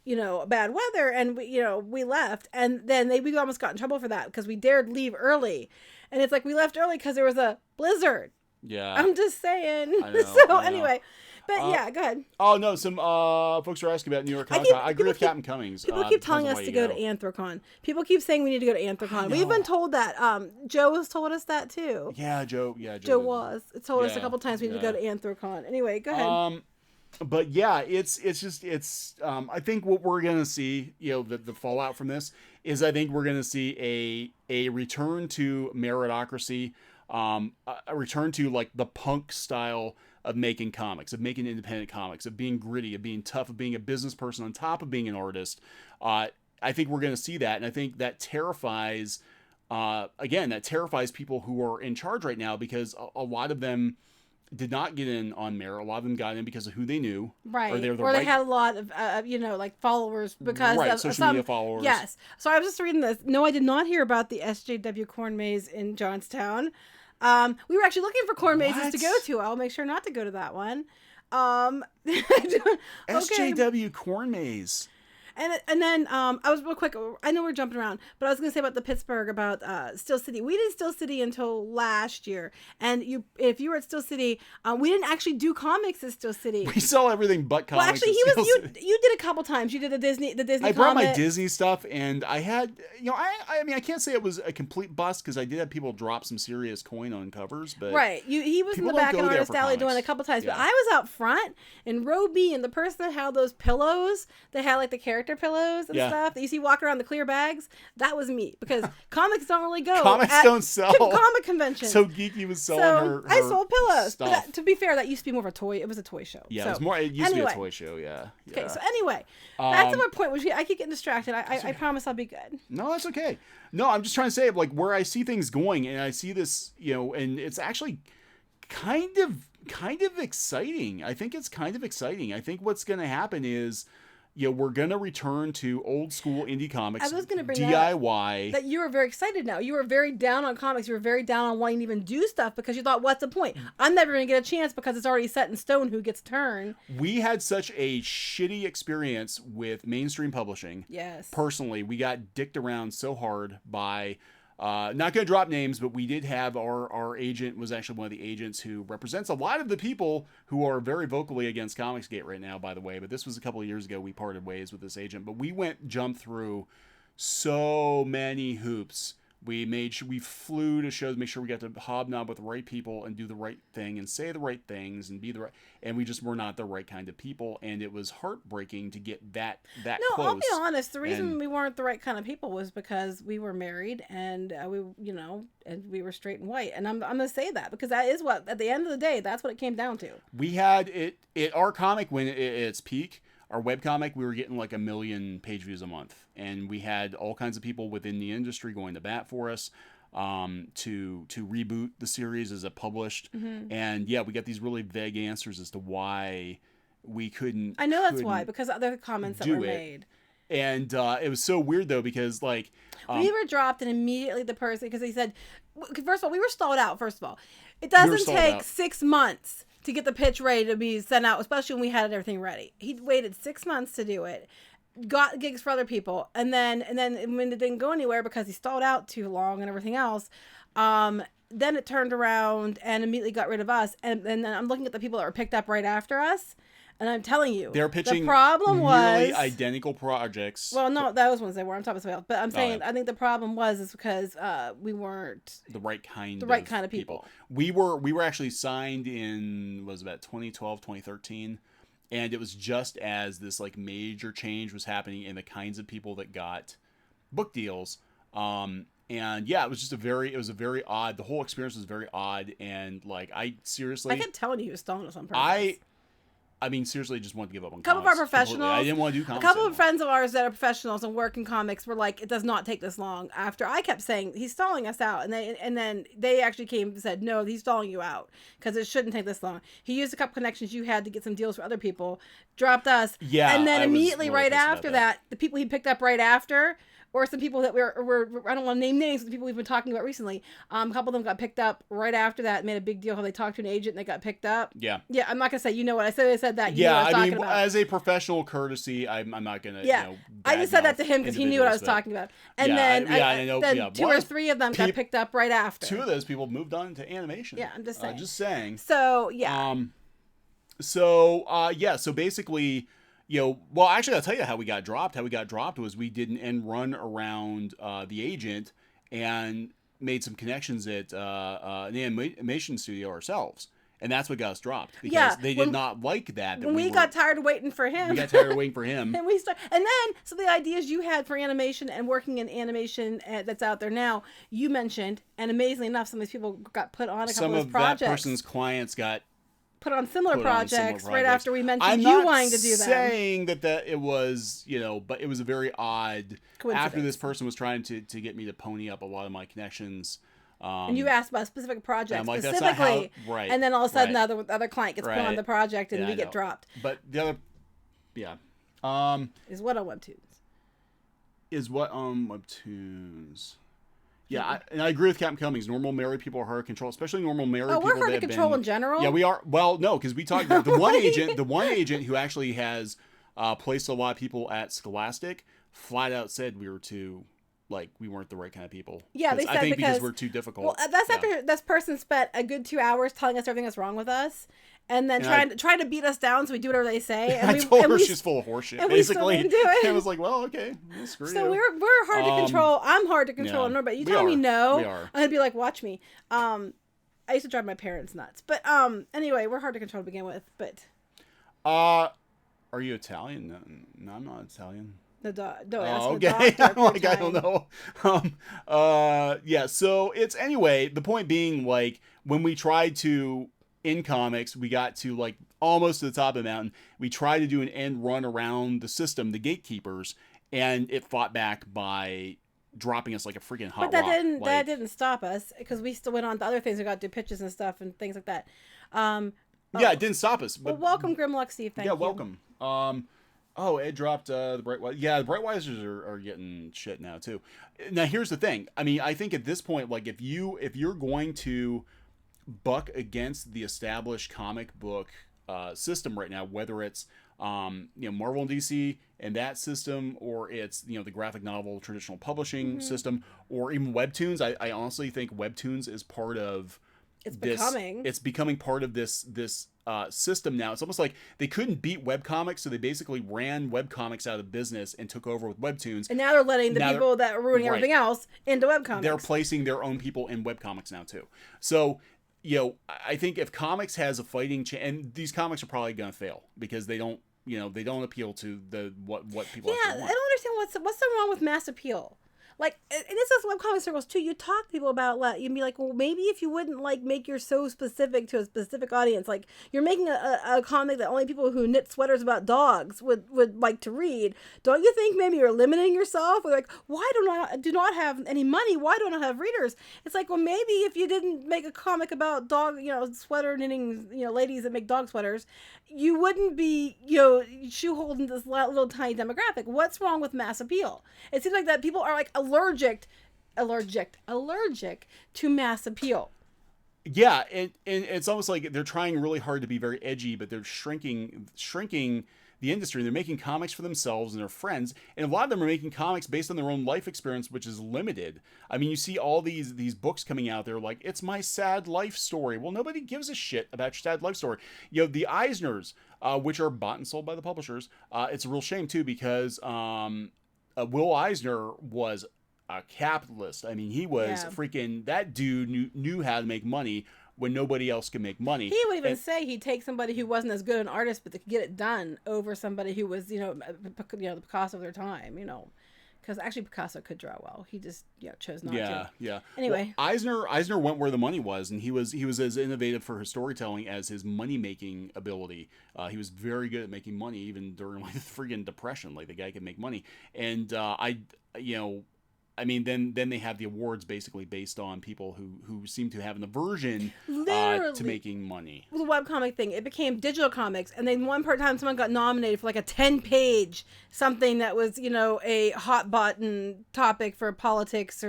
you know, bad weather, and we left, and then we almost got in trouble for that because we dared leave early, and it's like we left early because there was a blizzard. Yeah, I'm just saying. I know. Anyway, but yeah, go ahead. Oh no, some folks are asking about New York Comic Con. I agree with Captain Cummings. People keep telling us to go to Anthrocon. People keep saying we need to go to Anthrocon. We've been told that. Joe has told us that too. Yeah, Joe. Joe told us a couple times we need to go to Anthrocon. Anyway, go ahead. But yeah, it's I think what we're gonna see, you know, the fallout from this is, I think we're gonna see a return to meritocracy, a return to like the punk style of making comics, of making independent comics, of being gritty, of being tough, of being a business person on top of being an artist. I think we're gonna see that, and I think that terrifies people who are in charge right now, because a lot of them did not get in on merit. A lot of them got in because of who they knew. Right. Or they had a lot of, like followers because of social media followers. Yes. So I was just reading this. No, I did not hear about the SJW corn maze in Johnstown. We were actually looking for corn mazes to go to. I'll make sure not to go to that one. SJW corn maze. And then I was real quick. I know we're jumping around, but I was going to say about the Pittsburgh, about Steel City. We did Steel City until last year, and if you were at Steel City, we didn't actually do comics at Steel City. We sell everything but comics. Well, actually, you did a couple times. You did the Disney. I brought my Disney stuff, and I had, you know, I mean, I can't say it was a complete bust because I did have people drop some serious coin on covers, but right. He was in the back in Artist Alley doing it a couple times, but I was out front in row B, and the person that had those pillows, they had like the character character pillows and stuff that you see walking around the clear bags, that was me, because comics don't really go. Comics don't sell. Comic conventions. So Geeky was selling her I sold pillows. Stuff. But to be fair, that used to be more of a toy. It was a toy show. Yeah, so, it was more. It used to be a toy show. Yeah. Okay. So anyway, back to my point, which I keep getting distracted. I promise I'll be good. No, that's okay. No, I'm just trying to say, like, where I see things going, and I see this, and it's actually kind of exciting. I think it's kind of exciting. I think what's going to happen is, we're going to return to old school indie comics. I was going to bring DIY. That you were very excited now. You were very down on comics. You were very down on wanting to even do stuff because you thought, what's the point? I'm never going to get a chance because it's already set in stone who gets turn. We had such a shitty experience with mainstream publishing. Yes. Personally, we got dicked around so hard by... not going to drop names, but we did have our agent was actually one of the agents who represents a lot of the people who are very vocally against Comicsgate right now, by the way. But this was a couple of years ago. We parted ways with this agent, but we jumped through so many hoops. We flew to shows, make sure we got to hobnob with the right people and do the right thing and say the right things and be the right, and we just were not the right kind of people, and it was heartbreaking to get that close. No, I'll be honest. The reason we weren't the right kind of people was because we were married and and we were straight and white, and I'm gonna say that because that is what, at the end of the day, that's what it came down to. We had our comic when its peak. Our webcomic, we were getting like 1 million page views a month, and we had all kinds of people within the industry going to bat for us to reboot the series as it published. Mm-hmm. And yeah, we got these really vague answers as to why we couldn't. I know that's why, because other comments that were made. And it was so weird though, because like we were dropped, and immediately the person, because they said, first of all, we were stalled out. First of all, it doesn't take 6 months to get the pitch ready to be sent out, especially when we had everything ready. He waited 6 months to do it, got gigs for other people, and then when it didn't go anywhere because he stalled out too long and everything else, then it turned around and immediately got rid of us. And then I'm looking at the people that were picked up right after us, and I'm telling you, they're pitching the problem nearly was identical projects. Well, no, those ones they were. I'm talking about something else. But I'm saying I think the problem was because we weren't the right kind of people. We were actually signed in, was about 2012, 2013, and it was just as this like major change was happening in the kinds of people that got book deals. And yeah, it was a very odd. The whole experience was very odd, and like I kept telling you he was stalling us on purpose. I mean, seriously, just wanted to give up on comics. A couple of our professionals. I didn't want to do comics. A couple of friends of ours that are professionals and work in comics were like, it does not take this long. After I kept saying, he's stalling us out. And then they actually came and said, no, he's stalling you out because it shouldn't take this long. He used a couple connections you had to get some deals for other people, dropped us. Yeah. And then immediately right after that, the people he picked up right after, or some people that were I don't want to name names, but the people we've been talking about recently, a couple of them got picked up right after that, made a big deal how they talked to an agent and they got picked up. Yeah. Yeah, I'm not going to say, you know what, I said that. Yeah, I mean, as a professional courtesy, I'm not going to, I just said that to him because he knew what I was talking about. And then 2 or 3 of them got picked up right after. 2 of those people moved on to animation. Yeah, I'm just saying. So, yeah. So basically... well, actually, I'll tell you how we got dropped. How we got dropped was we did an end run around the agent and made some connections at an animation studio ourselves. And that's what got us dropped. Because they did not like that. When we got tired of waiting for him. We got tired of waiting for him. And then, so the ideas you had for animation and working in animation that's out there now, you mentioned, and amazingly enough, some of these people got put on a couple of projects. That person's clients got put on similar projects right after we mentioned you wanting to do them. I'm not saying that it was, but it was a very odd after this person was trying to get me to pony up a lot of my connections. And you asked about a specific project like, specifically, right? And then all of a sudden the other client gets put on the project and we get dropped. But the other, is what on Webtoons. Yeah, and I agree with Captain Cummings. Normal married people are hard to control, especially normal married people. Oh, we're hard to control in general? Yeah, we are. Well, no, because we talked about the one agent who actually has placed a lot of people at Scholastic flat out said we weren't the right kind of people. Yeah, they said because we're too difficult. Well, that's after this person spent a good 2 hours telling us everything that's wrong with us. And then trying to beat us down so we do whatever they say. And I told her she's full of horseshit, basically. And I was like, well, okay, screw you. So we're hard to control. I'm hard to control. Yeah, but you tell me no, I'm going to be like, watch me. I used to drive my parents nuts. But anyway, we're hard to control to begin with. But are you Italian? No, I'm not Italian. No, no, Oh, asking the okay. doctor. I'm like, I don't know. Yeah. So it's anyway. The point being, like, when we tried to in comics, we got to like almost to the top of the mountain. We tried to do an end run around the system, the gatekeepers, and it fought back by dropping us like a freaking hot But that rock. didn't Like, that didn't stop us because we still went on to other things. We got to do pitches and stuff and things like that. yeah, it didn't stop us. But Well, welcome, Grimlock Steve. Thank you. yeah, welcome. Oh, Ed dropped the Bright Wise. Yeah, the Bright Wisers are getting shit now too. Now here's the thing. I mean, I think at this point, like if you're going to buck against the established comic book system right now, whether it's Marvel and DC and that system, or it's the graphic novel traditional publishing system, or even webtoons. I honestly think webtoons is part of it's becoming part of this system now. It's almost like they couldn't beat webcomics, so they basically ran webcomics out of business and took over with webtoons. And now they're letting the people that are ruining everything else into webcomics. They're placing their own people in webcomics now too. So, I think if comics has a fighting chance, and these comics are probably going to fail because they don't, they don't appeal to the what people actually want. I don't understand what's so wrong with mass appeal. Like, and this is webcomic circles too. You talk to people about you'd be like, well, maybe if you wouldn't make your so specific to a specific audience, like you're making a comic that only people who knit sweaters about dogs would like to read. Don't you think maybe you're limiting yourself? Or like, why do not have any money? Why do I not have readers? It's like, well, maybe if you didn't make a comic about dog, sweater knitting, ladies that make dog sweaters, you wouldn't be, shoehorned this little tiny demographic. What's wrong with mass appeal? It seems like that people are like allergic to mass appeal. Yeah, and it's almost like they're trying really hard to be very edgy, but they're shrinking the industry. They're making comics for themselves and their friends, and a lot of them are making comics based on their own life experience, which is limited. I mean, you see all these books coming out there like, it's my sad life story. Well, nobody gives a shit about your sad life story. The Eisners, which are bought and sold by the publishers, it's a real shame too, because Will Eisner was a capitalist. I mean, he was freaking, that dude knew how to make money when nobody else could make money. He would even say he'd take somebody who wasn't as good an artist but to get it done over somebody who was, the Picasso of their time, because actually Picasso could draw well. He just chose not to. Yeah. Anyway, well, Eisner went where the money was, and he was as innovative for his storytelling as his money making ability. He was very good at making money even during the friggin' Depression. Like, the guy could make money, and then they have the awards basically based on people who seem to have an aversion to making money. The webcomic thing, it became digital comics, and then one time someone got nominated for like a 10-page something that was, a hot button topic for politics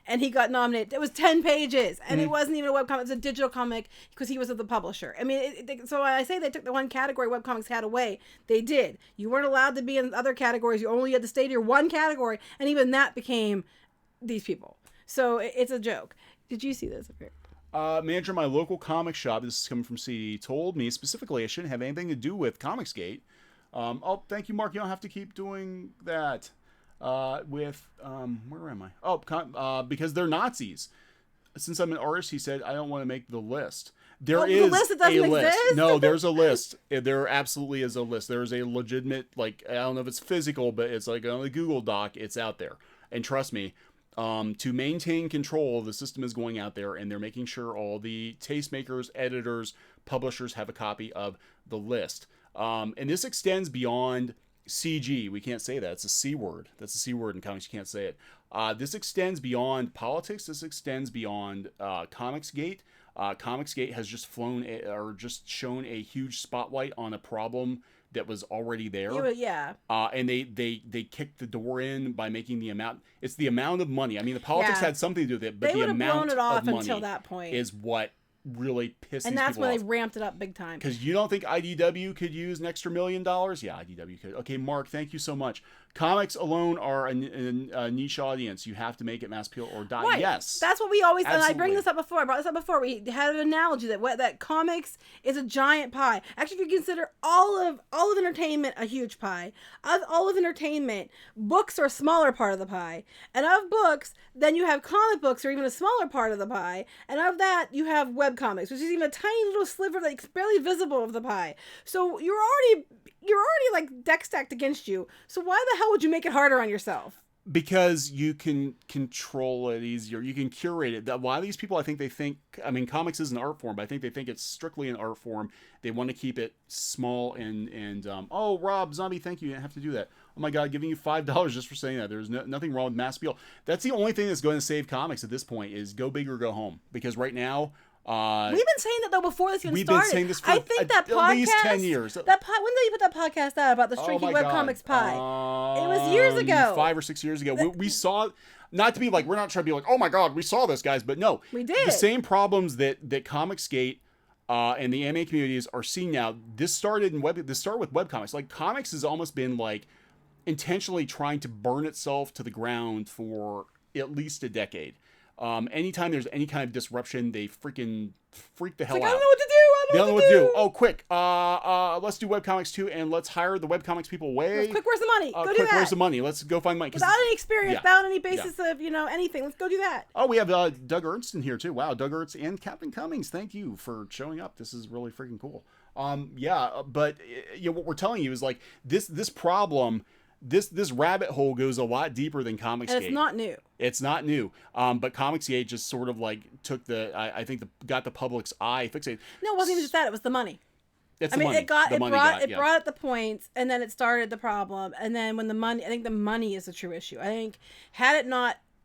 and he got nominated. It was 10 pages, and it wasn't even a webcomic. It was a digital comic because he was of the publisher. I mean, so when I say they took the one category webcomics had away, they did. You weren't allowed to be in other categories. You only had to stay to your one category, and even that became these people. So it's a joke. Did you see this? Manager of my local comic shop, this is coming from CD, told me specifically I shouldn't have anything to do with Comicsgate. Thank you, Mark. You don't have to keep doing that. Where am I? Because they're Nazis. Since I'm an artist, he said, I don't want to make the list. There is the list that doesn't a list. Exist? No, there's a list. There absolutely is a list. There's a legitimate, I don't know if it's physical, but it's like on a Google Doc. It's out there. And trust me, to maintain control, the system is going out there, and they're making sure all the tastemakers, editors, publishers have a copy of the list. And this extends beyond CG. We can't say that. It's a C word. That's a C word in comics. You can't say it. This extends beyond politics. This extends beyond Comicsgate. Comicsgate has just just shown a huge spotlight on a problem that was already there. Yeah. And they kicked the door in by making the amount. It's the amount of money. I mean, the politics had something to do with it, but the amount blown it off of money until that point is what really pissed and these that's people when off. they ramped it up big time. Because you don't think IDW could use an extra $1 million? Yeah, IDW could. Okay, Mark, thank you so much. Comics alone are a niche audience. You have to make it mass appeal or die. Right. Yes, that's what we always. Absolutely. And I bring this up before. I brought this up before. We had an analogy that comics is a giant pie. Actually, if you consider all of entertainment a huge pie, of all of entertainment, books are a smaller part of the pie, and of books, then you have comic books, or even a smaller part of the pie, and of that you have web webcomics, which is even a tiny little sliver, like barely visible of the pie. So you're already like deck stacked against you. So why the hell would you make it harder on yourself? Because you can control it easier. You can curate it. A lot of these people, I think, I mean, comics is an art form, but I think they think it's strictly an art form. They want to keep it small and oh, Rob Zombie, thank you. You didn't have to do that. Oh my God, giving you $5 just for saying that. There's nothing wrong with mass appeal. That's the only thing that's going to save comics at this point is go big or go home. Because right now, we've been saying that though before this even started. We've been saying this for I think that podcast, at least 10 years. When did you put that podcast out about the shrinking webcomics pie? It was years ago. 5 or 6 years ago. We saw, not to be like, we're not trying to be like, oh my God, we saw this, guys, but no. We did. The same problems that Comicsgate and the anime communities are seeing now. This started with webcomics. Like, comics has almost been like intentionally trying to burn itself to the ground for at least a decade. Anytime there's any kind of disruption, they freak the hell out. I don't know what to do. They don't know what to do. Oh, quick. Let's do webcomics too, and let's hire the webcomics people away. Quick, where's the money? Go do quick, that. Where's the money? Let's go find money. Without any experience, without any basis of, anything. Let's go do that. Oh, we have Doug Ernst in here too. Wow, Doug Ernst and Captain Cummings. Thank you for showing up. This is really freaking cool. But what we're telling you is like this problem. This rabbit hole goes a lot deeper than Comicsgate. And it's not new. It's not new. But Comicsgate just sort of like took got the public's eye fixated. No, it wasn't even just that. It was the money. It brought the points, and then it started the problem. And then when I think the money is the true issue. I think had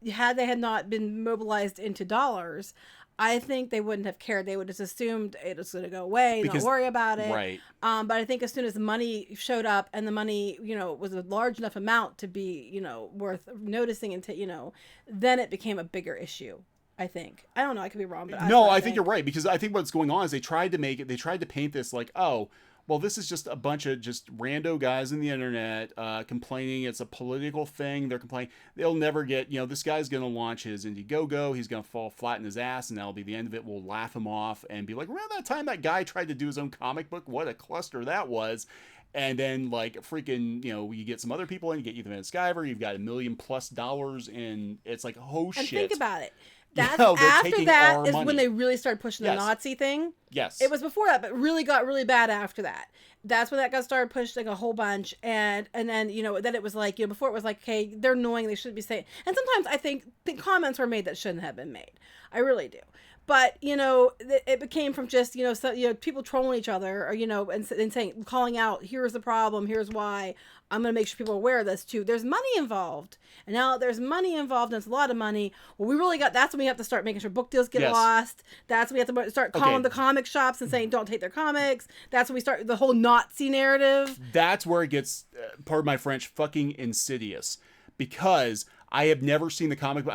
they had not been mobilized into dollars, I think they wouldn't have cared. They would have just assumed it was going to go away, not worry about it. Right. But I think as soon as the money showed up and the money, was a large enough amount to be, worth noticing and then it became a bigger issue. I think. I don't know. I could be wrong, but I think you're right, because I think what's going on is they tried to paint this like, oh, well, this is just a bunch of just rando guys in the internet complaining. It's a political thing. They're complaining. They'll never get, this guy's going to launch his Indiegogo. He's going to fall flat in his ass, and that'll be the end of it. We'll laugh him off and be like, remember that time that guy tried to do his own comic book? What a cluster that was. And then, like, freaking, you get some other people in, you get Ethan Van Sciver, you've got $1 million+ and it's like, oh, shit. And think about it. After that is when they really started pushing the Nazi thing. Yes. It was before that, but really got really bad after that. That's when that got started pushed like a whole bunch. And then, then it was like, before it was like, okay, they're annoying, they shouldn't be saying. And sometimes I think the comments were made that shouldn't have been made. I really do. But, it became from just, people trolling each other or, and saying, calling out, here's the problem, here's why. I'm going to make sure people are aware of this too. There's money involved. And now that there's money involved, and it's a lot of money. Well, that's when we have to start making sure book deals get lost. That's when we have to start calling the comic shops and saying, don't take their comics. That's when we start the whole Nazi narrative. That's where it gets, pardon my French, fucking insidious. Because I have never seen the comic book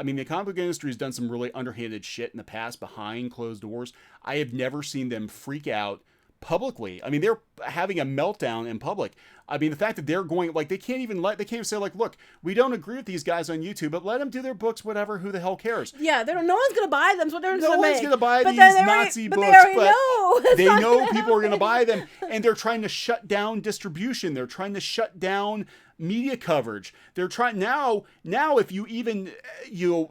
industry has done some really underhanded shit in the past behind closed doors. I have never seen them freak out publicly. I mean, they're having a meltdown in public. I mean, the fact that they're going, like, they can't even say, like, look, we don't agree with these guys on YouTube, but let them do their books, whatever, who the hell cares? Yeah, no one's going to buy them, so they're no one's going to buy these Nazi books, they know people are going to buy them, and they're trying to shut down distribution. They're trying to shut down media coverage. They're trying now if you even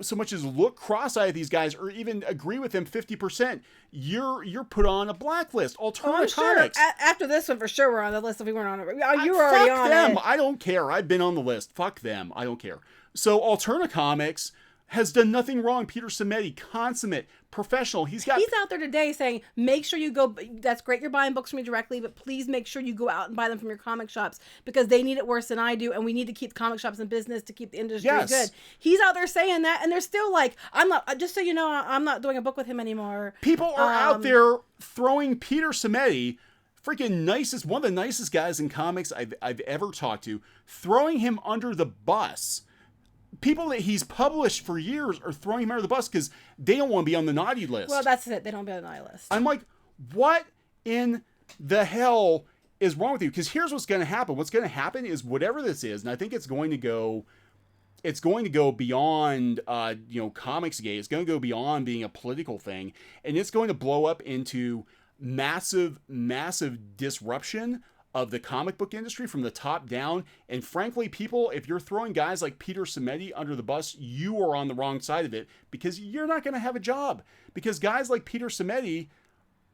so much as look cross-eyed at these guys or even agree with them 50%, you're put on a blacklist. Alternative Comics. Sure. After this one, for sure, we're on the list. If we weren't on it, you were already on them. it. I don't care. I've been on the list. Fuck them. I don't care. So Alternative Comics has done nothing wrong. Peter Simeti, consummate professional. He's out there today saying, make sure you go. That's great. You're buying books from me directly, but please make sure you go out and buy them from your comic shops because they need it worse than I do, and we need to keep comic shops in business to keep the industry good. He's out there saying that, and they're still like, I'm not. Just so you know, I'm not doing a book with him anymore. People are out there throwing Peter Simeti, freaking one of the nicest guys in comics I've ever talked to, throwing him under the bus. People that he's published for years are throwing him under the bus because they don't want to be on the naughty list. Well, that's it. They don't be on the naughty list. I'm like, what in the hell is wrong with you? Because here's what's going to happen. What's going to happen is whatever this is, and I think it's going to go beyond, Comicsgate. It's going to go beyond being a political thing, and it's going to blow up into massive, massive disruption of the comic book industry from the top down. And frankly, people, if you're throwing guys like Peter Simeti under the bus, you are on the wrong side of it, because you're not going to have a job. Because guys like Peter Simeti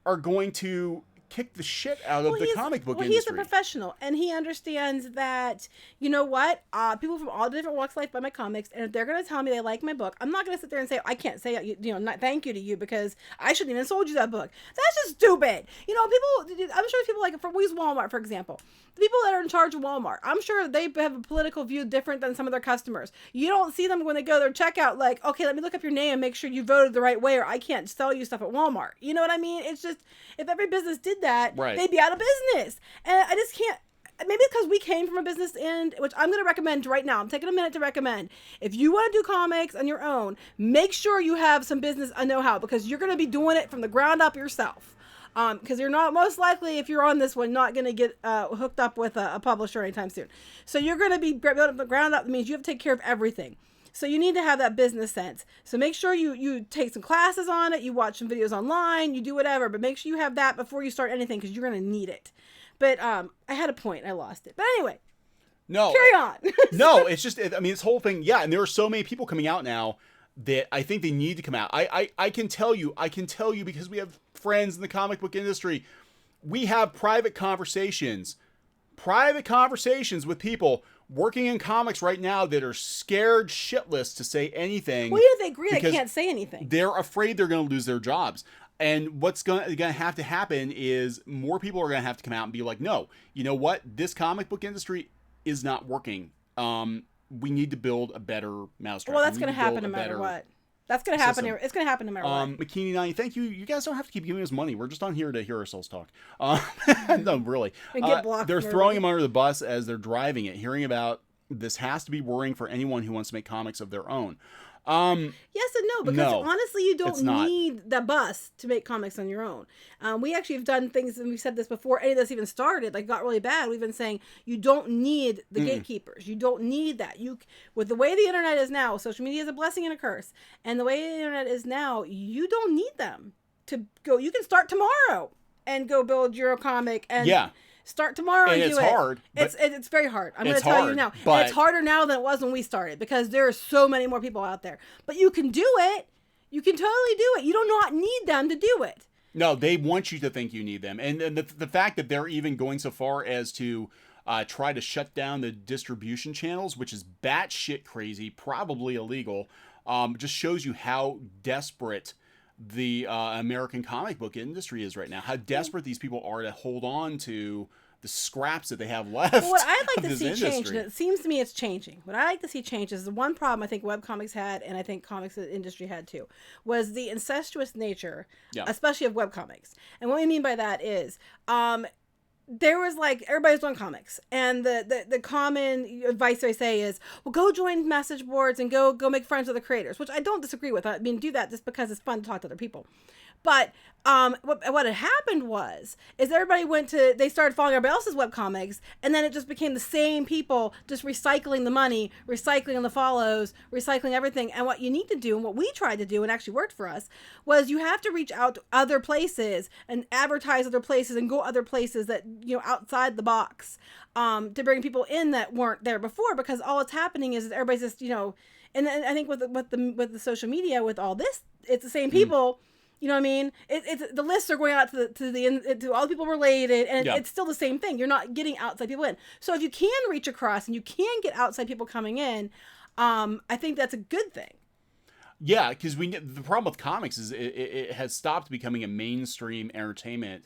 are going to kick the shit out of the comic book industry. He's a professional, and he understands that, you know what, people from all different walks of life buy my comics, and if they're going to tell me they like my book, I'm not going to sit there and say, I can't say, not thank you to you, because I shouldn't even have sold you that book. That's just stupid. I'm sure people like, we use Walmart, for example. The people that are in charge of Walmart, I'm sure they have a political view different than some of their customers. You don't see them when they go to their checkout like, okay, let me look up your name and make sure you voted the right way, or I can't sell you stuff at Walmart. You know what I mean? It's just, if every business did that, right, they'd be out of business. And I just can't, maybe because we came from a business end, which I'm going to recommend right now. I'm taking a minute to recommend. If you want to do comics on your own, make sure you have some business know-how, because you're going to be doing it from the ground up yourself. Because you're not, most likely, if you're on this one, not going to get hooked up with a publisher anytime soon. So you're going to be built from the ground up. That means you have to take care of everything. So you need to have that business sense. So make sure you take some classes on it, you watch some videos online, you do whatever, but make sure you have that before you start anything, because you're going to need it. But I had a point, I lost it. But anyway, no, carry on. No, it's just, this whole thing, yeah, and there are so many people coming out now that I think they need to come out. I can tell you because we have friends in the comic book industry. We have private conversations with people working in comics right now that are scared shitless to say anything. Well, yeah, they agree they can't say anything. They're afraid they're going to lose their jobs. And what's going to have to happen is more people are going to have to come out and be like, no, you know what? This comic book industry is not working. We need to build a better mousetrap. Well, that's going to happen no matter what. That's going to happen. It's going to happen no matter what. Makini9, thank you. You guys don't have to keep giving us money. We're just on here to hear ourselves talk. No, really. And get blocked. They're throwing him under the bus as they're driving it. Hearing about this has to be worrying for anyone who wants to make comics of their own. Yes and no, because honestly, you don't need the bus to make comics on your own. We actually have done things, and we've said this before any of this even started, like got really bad. We've been saying you don't need the gatekeepers. You don't need that. With the way the internet is now, social media is a blessing and a curse. And the way the internet is now, you don't need them to go. You can start tomorrow and go build your comic and start tomorrow and do it. It's hard. It's very hard. I'm going to tell you now. And it's harder now than it was when we started, because there are so many more people out there. But you can do it. You can totally do it. You do not need them to do it. No, they want you to think you need them. And the fact that they're even going so far as to try to shut down the distribution channels, which is batshit crazy, probably illegal, just shows you how desperate the American comic book industry is right now. How desperate these people are to hold on to the scraps that they have left. Well, what I'd like to see change, and it seems to me it's changing. What I like to see change is the one problem I think webcomics had, and I think comics industry had too, was the incestuous nature, especially of webcomics. And what we mean by that is, there was like, everybody's doing comics, and the common advice they say is, well, go join message boards and go make friends with the creators, which I don't disagree with. I mean, do that just because it's fun to talk to other people. But what had happened is everybody they started following everybody else's webcomics, and then it just became the same people just recycling the money, recycling the follows, recycling everything. And what you need to do, and what we tried to do, and actually worked for us, was you have to reach out to other places and advertise other places and go other places that, outside the box, to bring people in that weren't there before, because all that's happening is everybody's just, and I think with the social media, with all this, it's the same people. You know what I mean? It's the lists are going out to all the people related, and it's still the same thing. You're not getting outside people in. So if you can reach across and you can get outside people coming in, I think that's a good thing. Yeah, because the problem with comics is it has stopped becoming a mainstream entertainment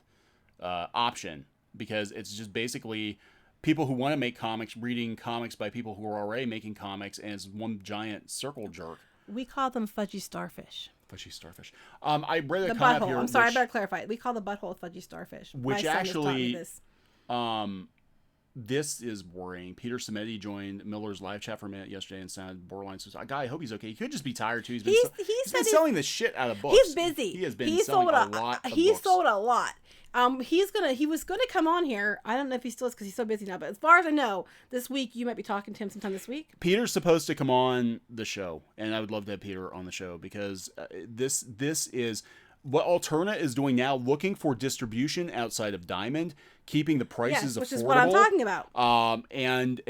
option, because it's just basically people who want to make comics reading comics by people who are already making comics, and it's one giant circle jerk. We call them fudgy starfish. Fudgy starfish. I read a comment butthole. Here. I'm sorry, I better clarify. We call the butthole fudgy starfish. Which actually, this is worrying. Peter Simeti joined Miller's live chat for a minute yesterday and sounded borderline suicide. Guy, I hope he's okay. He could just be tired too. He's been selling the shit out of books. He's busy. He has been selling a lot of books. Sold a lot. He was gonna come on here. I don't know if he still is, because he's so busy now. But as far as I know, this week you might be talking to him sometime this week. Peter's supposed to come on the show, and I would love to have Peter on the show, because this is what Alterna is doing now, looking for distribution outside of Diamond. keeping the prices affordable. Which is what I'm talking about. And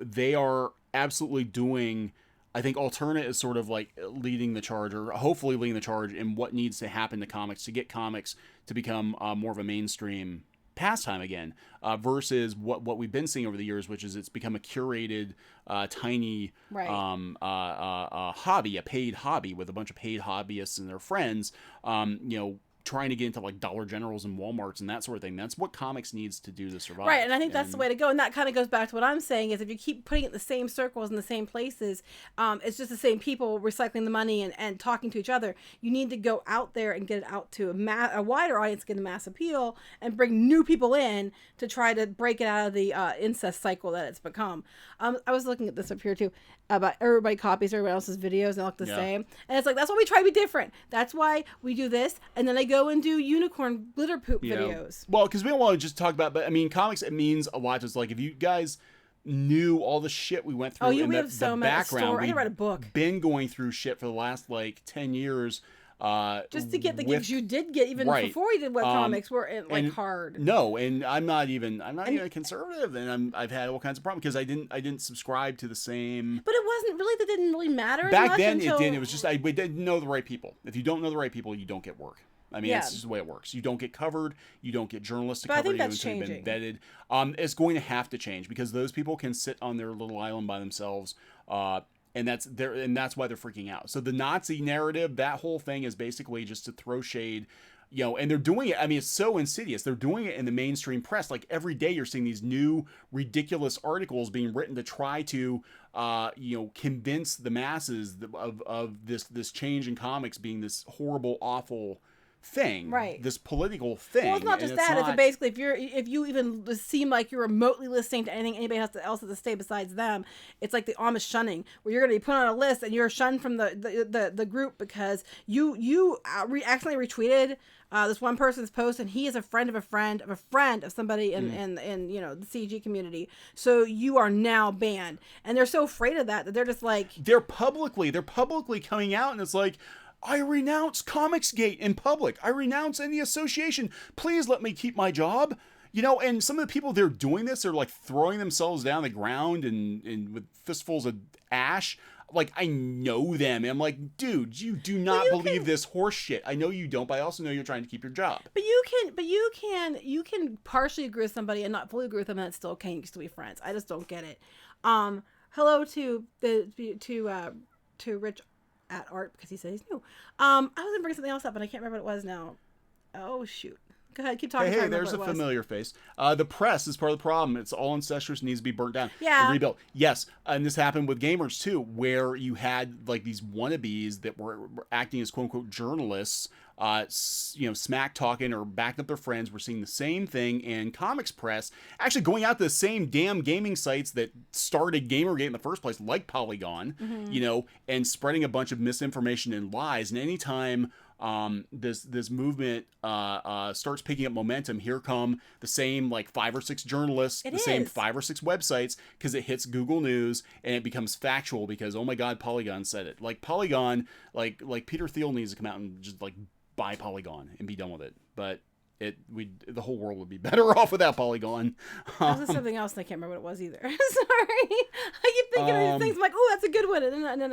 they are absolutely doing. I think Alterna is sort of like leading the charge, or hopefully leading the charge in what needs to happen to comics to get comics to become more of a mainstream pastime again, versus what we've been seeing over the years, which is it's become a curated, tiny hobby, a paid hobby with a bunch of paid hobbyists and their friends, trying to get into like Dollar Generals and Walmarts and that sort of thing. That's what comics needs to do to survive. Right, and I think that's the way to go. And that kind of goes back to what I'm saying is if you keep putting it in the same circles in the same places, it's just the same people recycling the money and talking to each other. You need to go out there and get it out to a wider audience, get a mass appeal, and bring new people in to try to break it out of the incest cycle that it's become. I was looking at this up here too, about everybody copies everybody else's videos and they look the same. And it's like, that's why we try to be different. That's why we do this. And then they go and do unicorn glitter poop videos. Well, because we don't want to just talk about, but I mean, comics, it means a lot. Just like if you guys knew all the shit we went through in the background, I could write a book. Been going through shit for the last like 10 years. Just to get the gifts you did get even before you did webcomics were hard. No, and I'm not even a conservative, and I've had all kinds of problems because I didn't subscribe to the same. But it wasn't really, that didn't really matter back much then. Until... It didn't. It was just we didn't know the right people. If you don't know the right people, you don't get work. I mean, it's just the way it works. You don't get covered. You don't get journalists to cover you until you've been vetted. It's going to have to change because those people can sit on their little island by themselves. And that's why they're freaking out. So the Nazi narrative, that whole thing is basically just to throw shade, and they're doing it. I mean, it's so insidious. They're doing it in the mainstream press. Like every day you're seeing these new ridiculous articles being written to try to, convince the masses of this change in comics being this horrible, awful thing, right? This political thing. Well, it's not just that. It's basically if you even seem like you're remotely listening to anything anybody else has to say besides them, it's like the Amish shunning, where you're going to be put on a list and you're shunned from the group because you accidentally retweeted this one person's post, and he is a friend of a friend of a friend of somebody in the CG community. So you are now banned, and they're so afraid of that they're just like they're publicly coming out, and it's like, I renounce Comicsgate in public. I renounce any association. Please let me keep my job. And some of the people that are doing this are like throwing themselves down the ground and with fistfuls of ash. Like, I know them. And I'm like, dude, you do not believe this horse shit. I know you don't, but I also know you're trying to keep your job. But you can partially agree with somebody and not fully agree with them, and it's still okay. You can still be friends. I just don't get it. Hello to Rich at Art, because he said he's new. I was gonna bring something else up, and I can't remember what it was now. Oh shoot! Go ahead, keep talking. Hey, there's a familiar face. The press is part of the problem. It's all incestuous, needs to be burnt down. Yeah. And rebuilt. Yes, and this happened with gamers too, where you had like these wannabes that were acting as quote unquote journalists, smack talking or backing up their friends. We're seeing the same thing in comics press, actually going out to the same damn gaming sites that started Gamergate in the first place, like Polygon, and spreading a bunch of misinformation and lies. And anytime this movement starts picking up momentum, here come the same like 5 or 6 journalists, same 5 or 6 websites, because it hits Google News and it becomes factual because, oh my god, Polygon said it. Like Polygon, like Peter Thiel needs to come out and just like buy Polygon and be done with it. But the whole world would be better off without Polygon. That was something else, and I can't remember what it was either. Sorry, I keep thinking of these things. I'm like, oh, that's a good one, and then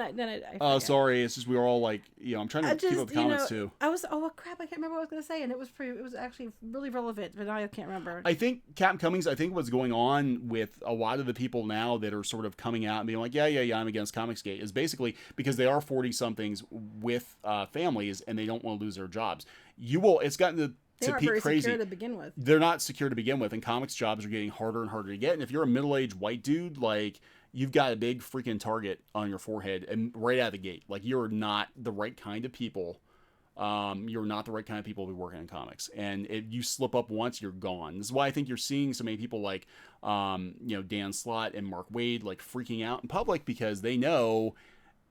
I sorry, it's just we were all like, I'm trying to keep up the comments too. Crap, I can't remember what I was gonna say, and it was actually really relevant, but now I can't remember. I think Captain Cummings, what's going on with a lot of the people now that are sort of coming out and being like, yeah, I'm against Comicsgate, is basically because they are 40-somethings with families and they don't want to lose their jobs. It's gotten to peak crazy. Secure to begin with. They're not secure to begin with, and comics jobs are getting harder and harder to get. And if you're a middle-aged white dude, like, you've got a big freaking target on your forehead and right out of the gate. Like, you're not the right kind of people. You're not the right kind of people to be working in comics. And if you slip up once, you're gone. This is why I think you're seeing so many people like, Dan Slott and Mark Waid, like, freaking out in public because they know,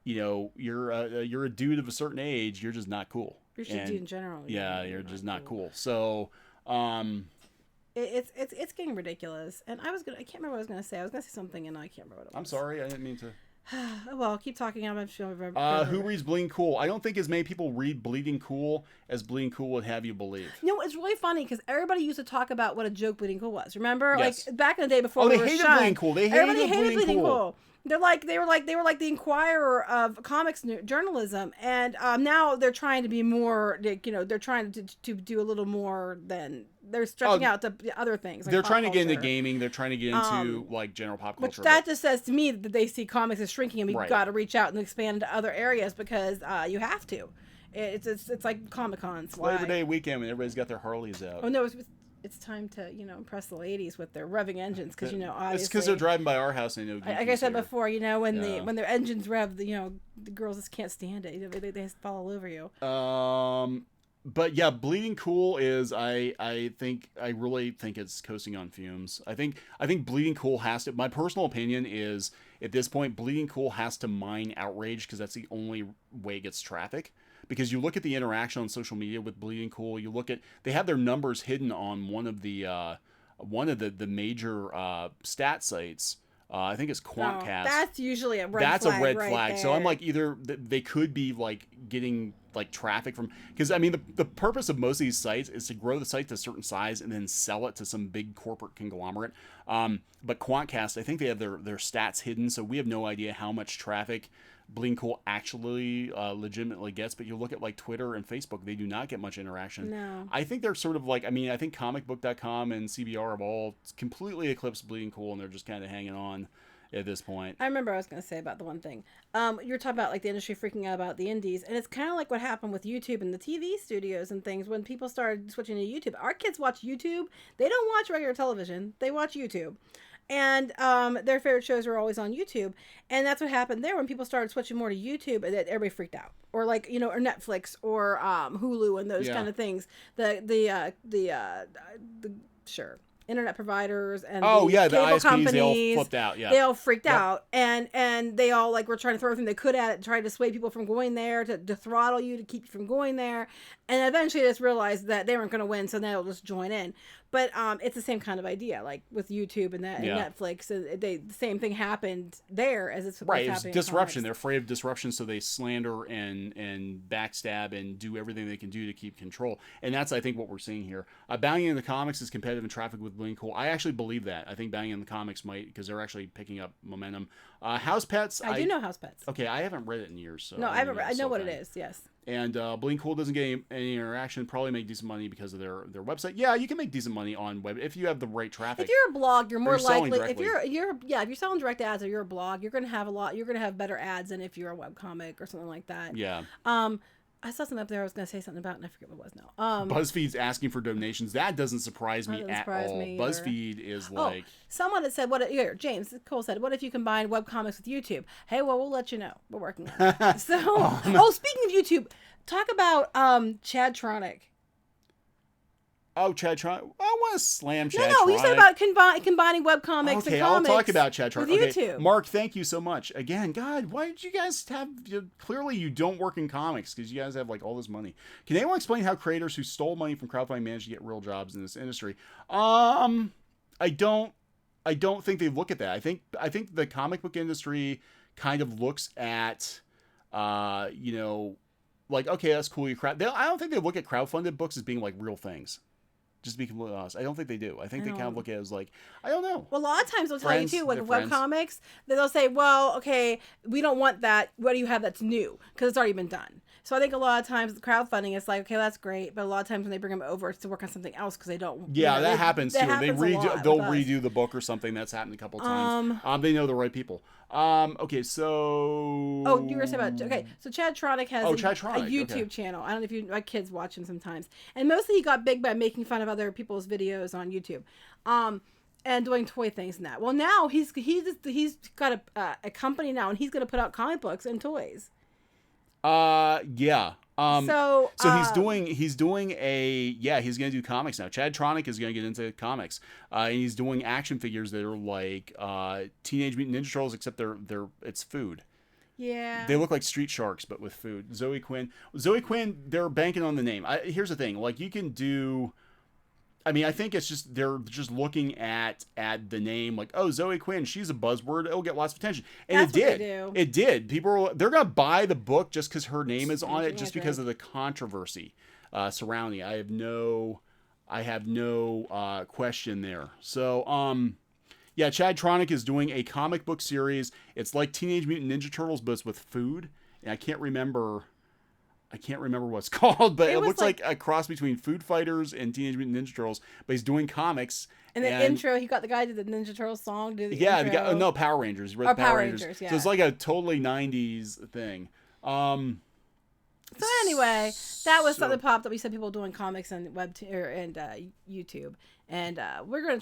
you're a dude of a certain age. You're just not cool. You're just a dude in general. Yeah, you're just not cool. So, it's getting ridiculous. And I can't remember what I was gonna say. I was gonna say something, and I can't remember what it was. I'm sorry, I didn't mean to. Well, keep talking. I'm sure. Who reads Bleeding Cool? I don't think as many people read Bleeding Cool as Bleeding Cool would have you believe. You know, it's really funny because everybody used to talk about what a joke Bleeding Cool was. Remember, Yes. like back in the day before. Oh, we they were hated shunned, Bleeding Cool. Everybody hated Bleeding Cool. They were like the Inquirer of comics journalism, and now they're trying to be more. They're trying to do a little more than they're stretching out to other things. Like they're trying to get into culture. gaming. They're trying to get into like general pop culture. Which that just says to me that they see comics as shrinking, and we've Right. got to reach out and expand into other areas because you have to. It's like Comic-Cons. Labor Day weekend when everybody's got their Harleys out. Oh no, it's time to impress the ladies with their revving engines because obviously it's because they're driving by our house and they know. Like I said here. before, when their engines rev, the girls just can't stand it. They just fall all over you. But yeah, Bleeding Cool is I really think it's coasting on fumes. I think Bleeding Cool has to. My personal opinion is at this point, Bleeding Cool has to mine outrage because that's the only way it gets traffic. Because you look at the interaction on social media with Bleeding Cool, you look at they have their numbers hidden on one of the major stat sites. I think it's Quantcast. That's usually a red flag. That's a red right flag. there. So I'm like, either they could be like getting like traffic from, because I mean the purpose of most of these sites is to grow the site to a certain size and then sell it to some big corporate conglomerate. But Quantcast, I think they have their stats hidden, so we have no idea how much traffic Bleeding Cool actually legitimately gets. But you look at like Twitter and Facebook, they do not get much interaction. No. I think they're sort of like, I mean, I think comicbook.com and CBR have all completely eclipsed Bleeding Cool, and they're just kind of hanging on at this point. I remember I was going to say about the one thing. You were talking about like the industry freaking out about the indies, and it's kind of like what happened with YouTube and the TV studios and things when people started switching to YouTube. Our kids watch YouTube. They don't watch regular television. They watch YouTube. And their favorite shows are always on YouTube. And that's what happened there when people started switching more to YouTube, and everybody freaked out. Or like, or Netflix or Hulu and those kind of things. Sure. Internet providers and the cable ISPs, companies, they all flipped out. Yeah, they all freaked out, and they all like were trying to throw everything they could at it, trying to sway people from going there, to throttle you, to keep you from going there, and eventually just realized that they weren't going to win, so they'll just join in. But it's the same kind of idea, like with YouTube and and Netflix. The same thing happened there as it's right. It's It's disruption. They're afraid of disruption, so they slander and backstab and do everything they can do to keep control. And that's, I think, what we're seeing here. Bounding in the Comics is competitive in traffic with Bleeding Cool. I actually believe that. I think Bounding in the Comics might, because they're actually picking up momentum. House Pets. I do know House Pets. Okay, I haven't read it in years. So no, I haven't. I know what it is. Yes. And Bleeding Cool doesn't get any interaction. Probably make decent money because of their website. Yeah, you can make decent money on web if you have the right traffic. If you're a blog, you're more likely. If directly. if you're selling direct ads or you're a blog, you're going to have You're going to have better ads than if you're a webcomic or something like that. Yeah. I saw something up there I was going to say something about, and I forget what it was now. BuzzFeed's asking for donations. That doesn't surprise me at all. BuzzFeed is like... someone had said, James Cole said, what if you combine webcomics with YouTube? Hey, well, we'll let you know. We're working on it. So, speaking of YouTube, talk about Chad Tronic. Oh, Chad Tronic. I want to slam Chad Tronic. No, you said about combining webcomics and comics. Okay, I'll talk about Chad Tronic. With YouTube. Mark, thank you so much. Again, God, why did you guys have... Clearly, you don't work in comics because you guys have like all this money. Can anyone explain how creators who stole money from crowdfunding managed to get real jobs in this industry? I don't think they look at that. I think the comic book industry kind of looks at, like, okay, that's cool. I don't think they look at crowdfunded books as being like real things. Just to be completely honest, I don't think they do. I think they kind of look at it as like, I don't know. Well, a lot of times they'll tell you too with webcomics that they'll say, well, okay, we don't want that. What do you have that's new? Because it's already been done. So I think a lot of times the crowdfunding is like, okay, that's great. But a lot of times when they bring them over, it's to work on something else because they don't. Yeah, that happens too. They'll redo the book or something. That's happened a couple of times. They know the right people. Okay, so. Oh, you were saying about so Chad Tronic has a YouTube channel. I don't know if my kids watch him sometimes, and mostly he got big by making fun of other people's videos on YouTube, and doing toy things and that. Well, now he's got a company now, and he's going to put out comic books and toys. Yeah. So he's going to do comics now. Chad Tronic is going to get into comics. And he's doing action figures that are like Teenage Mutant Ninja Turtles, except it's food. Yeah. They look like Street Sharks, but with food. Zoe Quinn, they're banking on the name. Here's the thing. Like, you can do... I mean, I think it's just they're just looking at the name like, oh, Zoe Quinn, she's a buzzword. It'll get lots of attention, and That's it did. what they do. It did. They're gonna buy the book just because her name is on it, just because of the controversy surrounding it. I have no question there. So, yeah, Chad Tronick is doing a comic book series. It's like Teenage Mutant Ninja Turtles, but it's with food, and I can't remember what it's called, but it looks like a cross between Food Fighters and Teenage Mutant Ninja Turtles. But he's doing comics. And the intro, he got the guy to the Ninja Turtles song. Do the intro. No, Power Rangers. He wrote Power Rangers. Yeah. So it's like a totally 90s thing. So anyway, that was something popped up. We said people doing comics and YouTube, and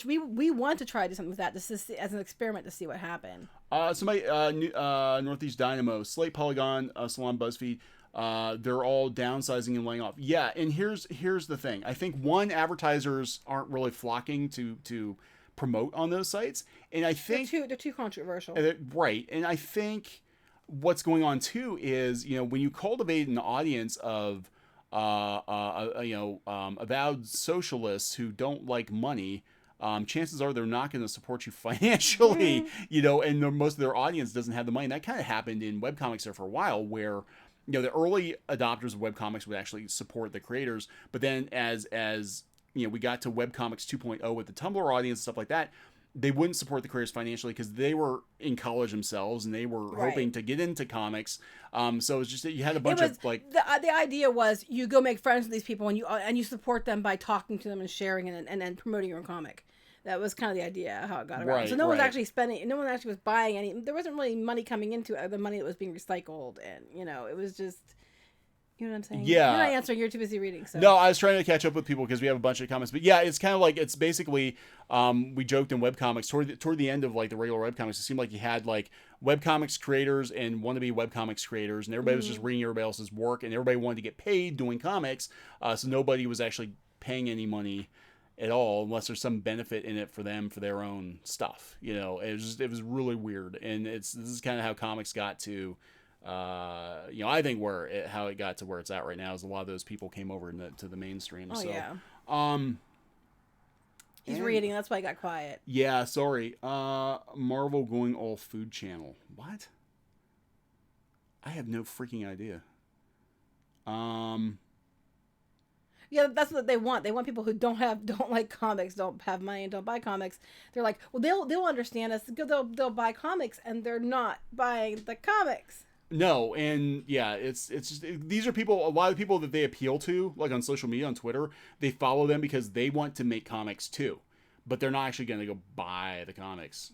we want to try to do something with that just to see, as an experiment to see what happened. Somebody Northeast Dynamo, Slate, Polygon, Salon, BuzzFeed. They're all downsizing and laying off. Yeah, and here's the thing. I think advertisers aren't really flocking to promote on those sites, and I think they're too controversial. Right, and I think what's going on too is, when you cultivate an audience of avowed socialists who don't like money, chances are they're not going to support you financially. And most of their audience doesn't have the money. And that kind of happened in webcomics there for a while, where the early adopters of webcomics would actually support the creators, but then as we got to webcomics 2.0 with the Tumblr audience and stuff like that, they wouldn't support the creators financially because they were in college themselves and they were hoping to get into comics. So it was just that you had a bunch of like the idea was you go make friends with these people and you support them by talking to them and sharing and then promoting your own comic. That was kind of the idea how it got around. So no one was actually spending. No one actually was buying any. There wasn't really money coming into it. The money that was being recycled, and it was just. You know what I'm saying? Yeah. You're not answering. You're too busy reading. So. No, I was trying to catch up with people because we have a bunch of comments. But yeah, it's kind of like, it's basically, we joked in webcomics toward the end of like the regular webcomics, it seemed like you had like webcomics creators and wannabe webcomics creators, and everybody was just reading everybody else's work, and everybody wanted to get paid doing comics. So nobody was actually paying any money at all unless there's some benefit in it for them for their own stuff. It was really weird, and this is kind of how comics got to. I think how it got to where it's at right now is a lot of those people came over to the mainstream. He's reading. That's why I got quiet. Yeah, sorry. Marvel going all food channel. What? I have no freaking idea. Yeah, that's what they want. They want people who don't like comics, don't have money, and don't buy comics. They're like, well, they'll understand us. They'll buy comics, and they're not buying the comics. No, and yeah, it's just, these are people, a lot of people that they appeal to, like on social media, on Twitter, they follow them because they want to make comics too, but they're not actually going to go buy the comics.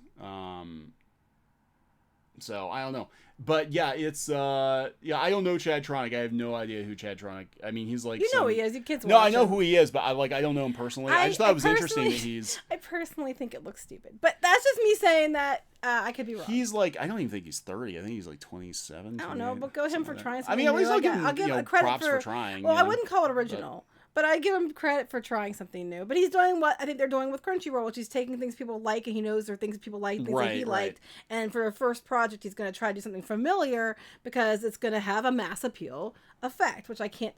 So I don't know, but yeah, it's I don't know Chad Tronick. I have no idea who Chad Tronick. I mean, he's like who he is. Your kids. No, I know who he is, but I don't know him personally. I just thought it was interesting that he's. I personally think it looks stupid, but that's just me saying that. I could be wrong. He's like, I don't even think he's 30. I think he's like 27. I don't know, but go him for trying something. I mean, at least new. I'll give him credit for trying. Well, I wouldn't call it original. But I give him credit for trying something new. But he's doing what I think they're doing with Crunchyroll, which is taking things people like, and he knows there are things people like, things that he liked. And for a first project, he's going to try to do something familiar because it's going to have a mass appeal effect, which I can't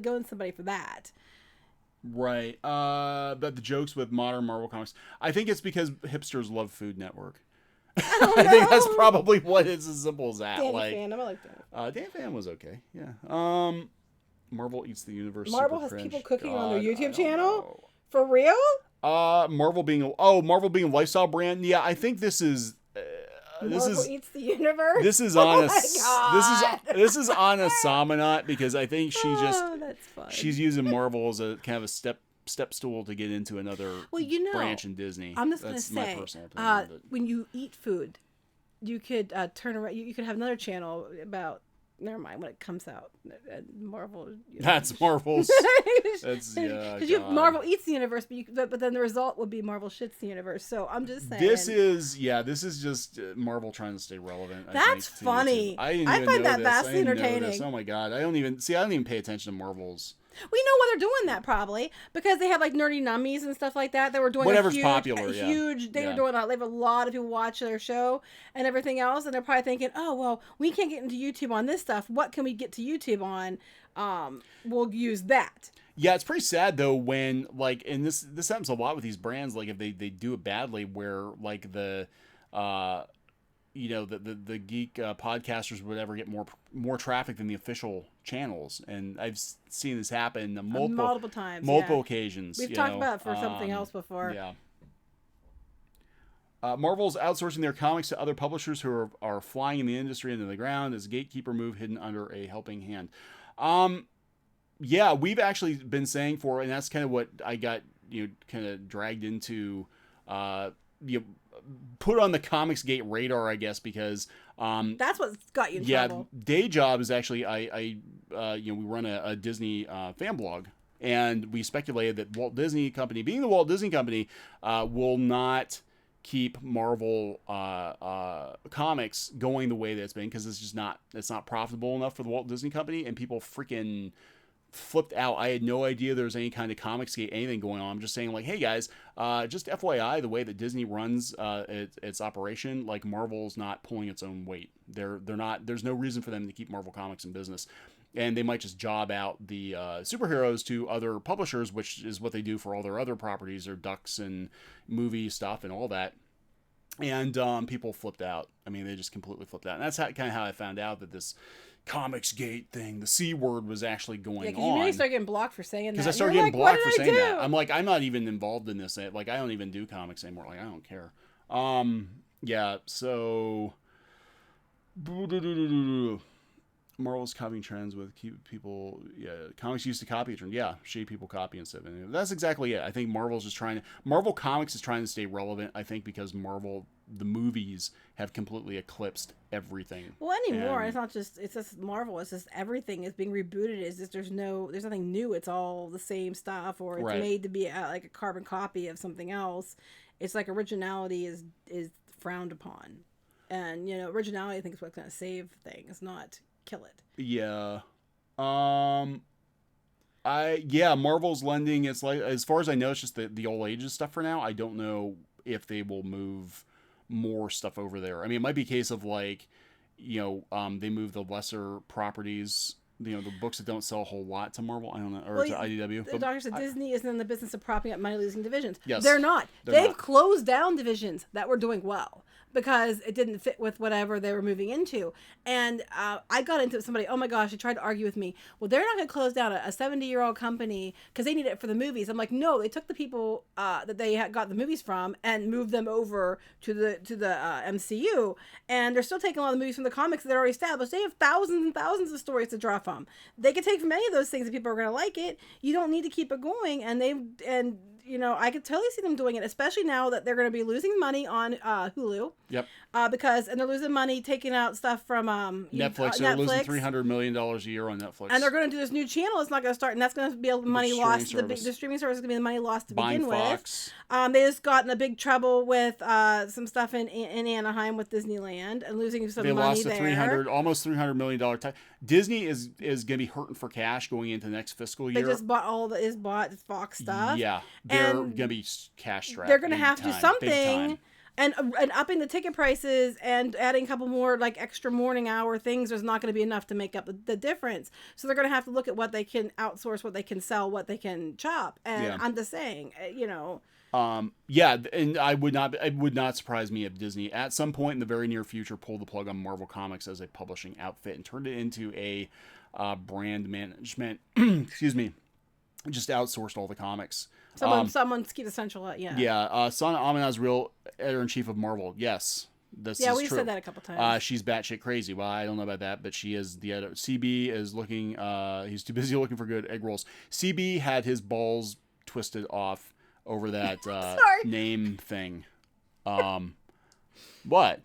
go in somebody for that. Right. But the jokes with modern Marvel comics, I think it's because hipsters love Food Network. I think that's probably what it's as simple as that. Danny Phantom, I like that. Dan Phantom was okay. Yeah. Marvel Eats the Universe. Marvel has people cooking on their YouTube channel? For real? Marvel being a lifestyle brand. Yeah, I think this is. Marvel Eats the Universe. This is on this is on a Samanat because I think she's using Marvel as a kind of a step stool to get into another branch in Disney. I'm just gonna say, my personal opinion, when you eat food, you could turn around. You could have another channel about. Never mind when it comes out. Marvel. That's Marvel's. That's because Marvel eats the universe, but then the result would be Marvel shits the universe. So I'm just saying. This is just Marvel trying to stay relevant. That's funny. I find that vastly entertaining. Oh my god, I don't even pay attention to Marvel's. We know why they're doing that probably because they have like nerdy nummies and stuff like that. They were doing whatever's popular. They were doing. They have a lot of people watch their show and everything else, and they're probably thinking, "Oh well, we can't get into YouTube on this stuff. What can we get to YouTube on? We'll use that." Yeah, it's pretty sad though when like, and this happens a lot with these brands. Like if they do it badly, where like the, the geek podcasters would ever get more traffic than the official channels, and I've seen this happen multiple times, multiple occasions. We've talked about it for something else before. Yeah. Marvel's outsourcing their comics to other publishers who are flying in the industry into the ground as a gatekeeper move hidden under a helping hand. Yeah, we've actually been saying and that's kind of what I got, kind of dragged into, put on the Comicsgate radar, I guess, because that's what got you in trouble. Day job is actually we run a Disney fan blog, and we speculated that Walt Disney Company, being the Walt Disney Company, will not keep Marvel comics going the way that it's been, because it's not profitable enough for the Walt Disney Company, and people freaking flipped out. I had no idea there was any kind of Comicsgate anything going on. I'm just saying, like, hey guys, just FYI, the way that Disney runs its operation, like, Marvel's not pulling its own weight. They're not. There's no reason for them to keep Marvel Comics in business, and they might just job out the superheroes to other publishers, which is what they do for all their other properties, their ducks and movie stuff and all that. And people flipped out. I mean, they just completely flipped out. And that's kind of how I found out that this Comicsgate thing, the C word, was actually going on. You really started getting blocked for saying that. Because I started getting blocked for saying that. I'm like, I'm not even involved in this. Like, I don't even do comics anymore. Like, I don't care. Yeah, so... Marvel's copying trends with people. Yeah, comics used to copy a trend. Yeah, shade people copy and stuff. And that's exactly it. I think Marvel Comics is trying to stay relevant. I think because the movies have completely eclipsed everything. Well, anymore, it's just Marvel. It's just everything is being rebooted. It's just there's nothing new. It's all the same stuff, or it's made to be like a carbon copy of something else. It's like originality is frowned upon, and originality I think is what's going to save things, not kill it. Yeah. Marvel's lending, it's like, as far as I know, it's just the old ages stuff for now. I don't know if they will move more stuff over there. I mean, it might be a case of like, they move the lesser properties, the books that don't sell a whole lot to Marvel. I don't know, or to IDW. The doctor said Disney isn't in the business of propping up money-losing divisions. Yes, they're not. They've closed down divisions that were doing well, because it didn't fit with whatever they were moving into. And I got into somebody, oh my gosh, they tried to argue with me. Well, they're not going to close down a 70-year-old company because they need it for the movies. I'm like, no, they took the people that they got the movies from and moved them over to the MCU. And they're still taking a lot of the movies from the comics that are already established. They have thousands and thousands of stories to draw from. They can take from any of those things if people are going to like it. You don't need to keep it going. I could totally see them doing it, especially now that they're going to be losing money on Hulu. Yep. And they're losing money taking out stuff from Netflix. They're losing $300 million a year on Netflix. And they're going to do this new channel. It's not going to start, and that's going to be money lost. The streaming service is going to be the money lost to begin with. They just got in a big trouble with some stuff in Anaheim with Disneyland and losing some money there. They lost almost $300 million. Disney is going to be hurting for cash going into next fiscal year. They just bought Fox stuff. Yeah. They're going to be cash strapped. They're going to have to do something. And upping the ticket prices and adding a couple more like extra morning hour things is not going to be enough to make up the difference. So they're going to have to look at what they can outsource, what they can sell, what they can chop. And I'm just saying, and it would not surprise me if Disney at some point in the very near future pulled the plug on Marvel Comics as a publishing outfit and turned it into a brand management. Excuse me, just outsourced all the comics. Someone's keep essential. Sana Aman's real editor-in-chief of Marvel. Yes, this is true. We've said that a couple times. She's batshit crazy. Well, I don't know about that, but she is the editor. CB is looking. He's too busy looking for good egg rolls. CB had his balls twisted off over that name thing. What?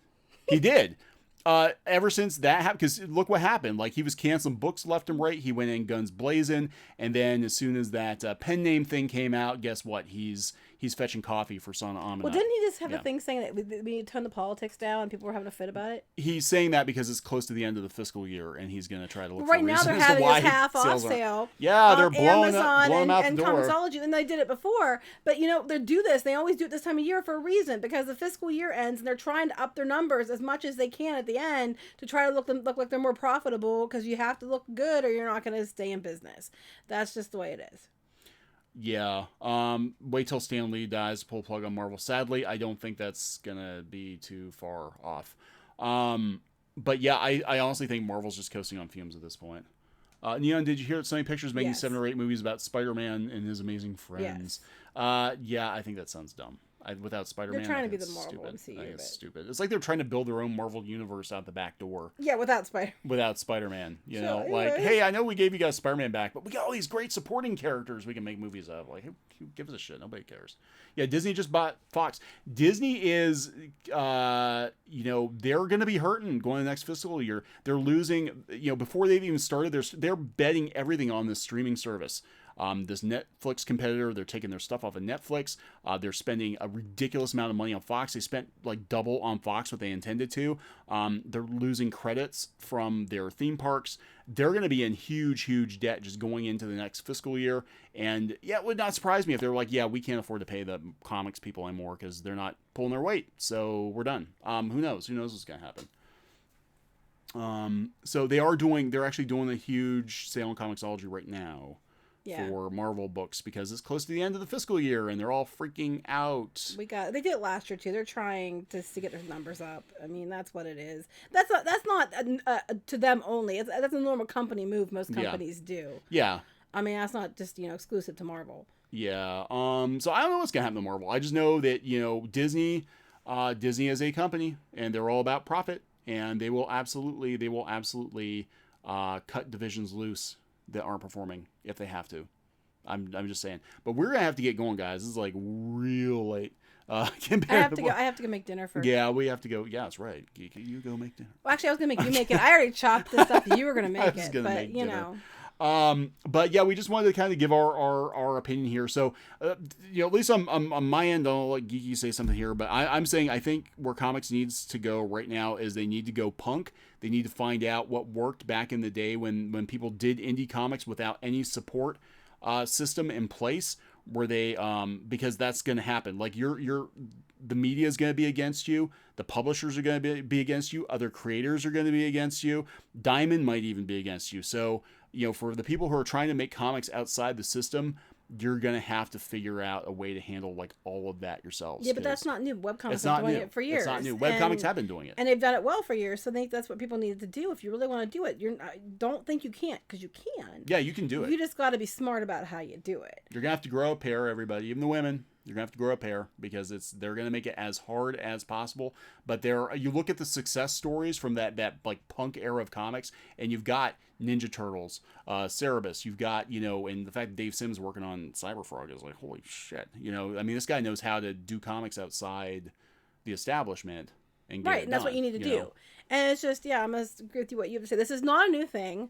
He did. Ever since that happened, because look what happened. Like, he was canceling books left and right. He went in guns blazing, and then as soon as that pen name thing came out, guess what? He's fetching coffee for Sana Amina. Well, didn't he just have a thing saying that we need to turn the politics down and people were having a fit about it? He's saying that because it's close to the end of the fiscal year, and he's going to try to look for right now. They're having his half-off sale. Yeah, they're blowing Amazon out and the door. Comixology, and they did it before. But they do this. They always do it this time of year for a reason, because the fiscal year ends, and they're trying to up their numbers as much as they can at the end to try to look like they're more profitable, because you have to look good or you're not going to stay in business. That's just the way it is. Yeah. Wait till Stan Lee dies to pull the plug on Marvel. Sadly, I don't think that's gonna be too far off. But yeah, I honestly think Marvel's just coasting on fumes at this point. Neon, did you hear that Sony Pictures making Yes. 7 or 8 movies about Spider-Man and his amazing friends? Yes. Yeah, I think that sounds dumb. Without Spider-Man, They're trying I to be think the it's Marvel stupid. MCU, I think it's but- stupid. It's like they're trying to build their own Marvel universe out the back door. Yeah, without Spider. Without Spider-Man, you So, know, like, anyway. hey, I know we gave you guys Spider-Man back, but we got all these great supporting characters we can make movies of. Like, who gives a shit? Nobody cares. Yeah, Disney just bought Fox. Disney is, you know, they're going to be hurting going to the next fiscal year. They're losing, you know, before they've even started, they're betting everything on this streaming service. This Netflix competitor, they're taking their stuff off of Netflix. They're spending a ridiculous amount of money on Fox. They spent like double on Fox what they intended to. They're losing credits from their theme parks. They're going to be in huge, huge debt just going into the next fiscal year. And yeah, it would not surprise me if they're like, yeah, we can't afford to pay the comics people anymore because they're not pulling their weight. So we're done. Who knows? Who knows what's going to happen? So they're actually doing a huge sale on Comixology right now. Yeah. For Marvel books because it's close to the end of the fiscal year and they're all freaking out. They did it last year too. They're trying to get their numbers up. I mean, that's what it is. That's not to them only. That's a normal company move. Most companies do. Yeah. I mean, that's not just exclusive to Marvel. Yeah. So I don't know what's gonna happen to Marvel. I just know that Disney is a company and they're all about profit and they will absolutely cut divisions loose that aren't performing if they have to. I'm just saying. But we're gonna have to get going, guys. This is like real late. I have to go make dinner first. Yeah, we have to go. Yeah, that's right. You go make dinner. Well, actually, I was gonna make you make it. I already chopped the stuff that you were gonna make was it, gonna but make you dinner. know. But yeah, we just wanted to kind of give our opinion here. So, at least on my end, I'll let Geeky say something here. But I'm saying I think where comics needs to go right now is they need to go punk. They need to find out what worked back in the day when people did indie comics without any support system in place. Where they because that's going to happen. Like the media is going to be against you. The publishers are going to be against you. Other creators are going to be against you. Diamond might even be against you. So, for the people who are trying to make comics outside the system, you're going to have to figure out a way to handle like all of that yourselves. Yeah, but that's not new. Webcomics have been doing it for years. It's not new. Webcomics have been doing it. And they've done it well for years. So I think that's what people need to do. If you really want to do it, don't think you can't, because you can. Yeah, you can do it. You just got to be smart about how you do it. You're going to have to grow a pair, everybody, even the women. You're going to have to grow a pair because they're going to make it as hard as possible. But you look at the success stories from that like punk era of comics, and you've got Ninja Turtles, Cerebus. You've got, and the fact that Dave Sims working on Cyberfrog is like, holy shit. I mean, this guy knows how to do comics outside the establishment. And right, and that's what you need to do. And it's just, I must agree with you what you have to say. This is not a new thing.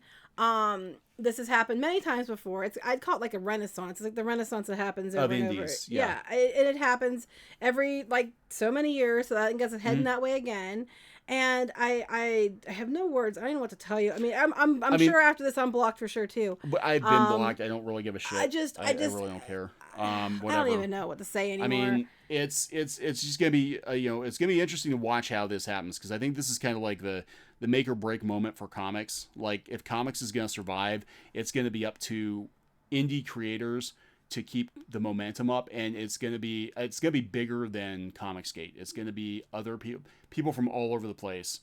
This has happened many times before. I'd call it like a renaissance. It's like the renaissance that happens over and over. Indies, yeah. And it happens every so many years. So I guess it's heading that way again. And I have no words. I don't know what to tell you. I mean, I'm sure after this I'm blocked for sure too. But I've been blocked. I don't really give a shit. I really don't care. Whatever. I don't even know what to say anymore. I mean, it's just gonna be it's gonna be interesting to watch how this happens, because I think this is kind of like the make or break moment for comics. Like, if comics is gonna survive, it's gonna be up to indie creators to keep the momentum up, and it's gonna be bigger than Comicsgate. It's gonna be other people from all over the place,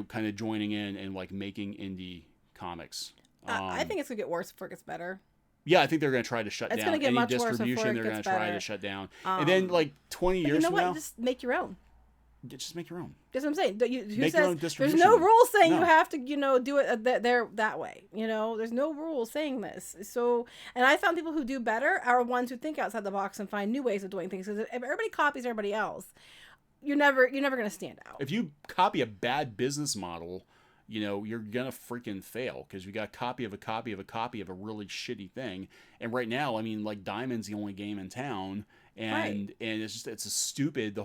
kind of joining in and like making indie comics. I think it's gonna get worse before it gets better. Yeah, I think they're going to try to shut down any distribution. They're going to try to shut down, and then like 20 years from now, just make your own. Just make your own. That's what I'm saying. Make your own distribution. There's no rule saying you have to, do it that way. There's no rule saying this. So, and I found people who do better are ones who think outside the box and find new ways of doing things. Because if everybody copies everybody else, you're never going to stand out. If you copy a bad business model, you're gonna freaking fail, because you got a copy of a copy of a copy of a really shitty thing. And right now, I mean, like, Diamond's the only game in town, and it's a stupid. The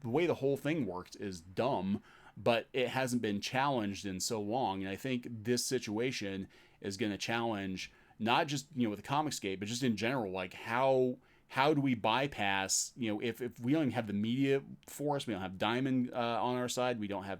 way the whole thing worked is dumb, but it hasn't been challenged in so long. And I think this situation is going to challenge not just with the Comicsgate, but just in general, like how how do we bypass, if we don't even have the media for us, we don't have Diamond on our side, we don't have,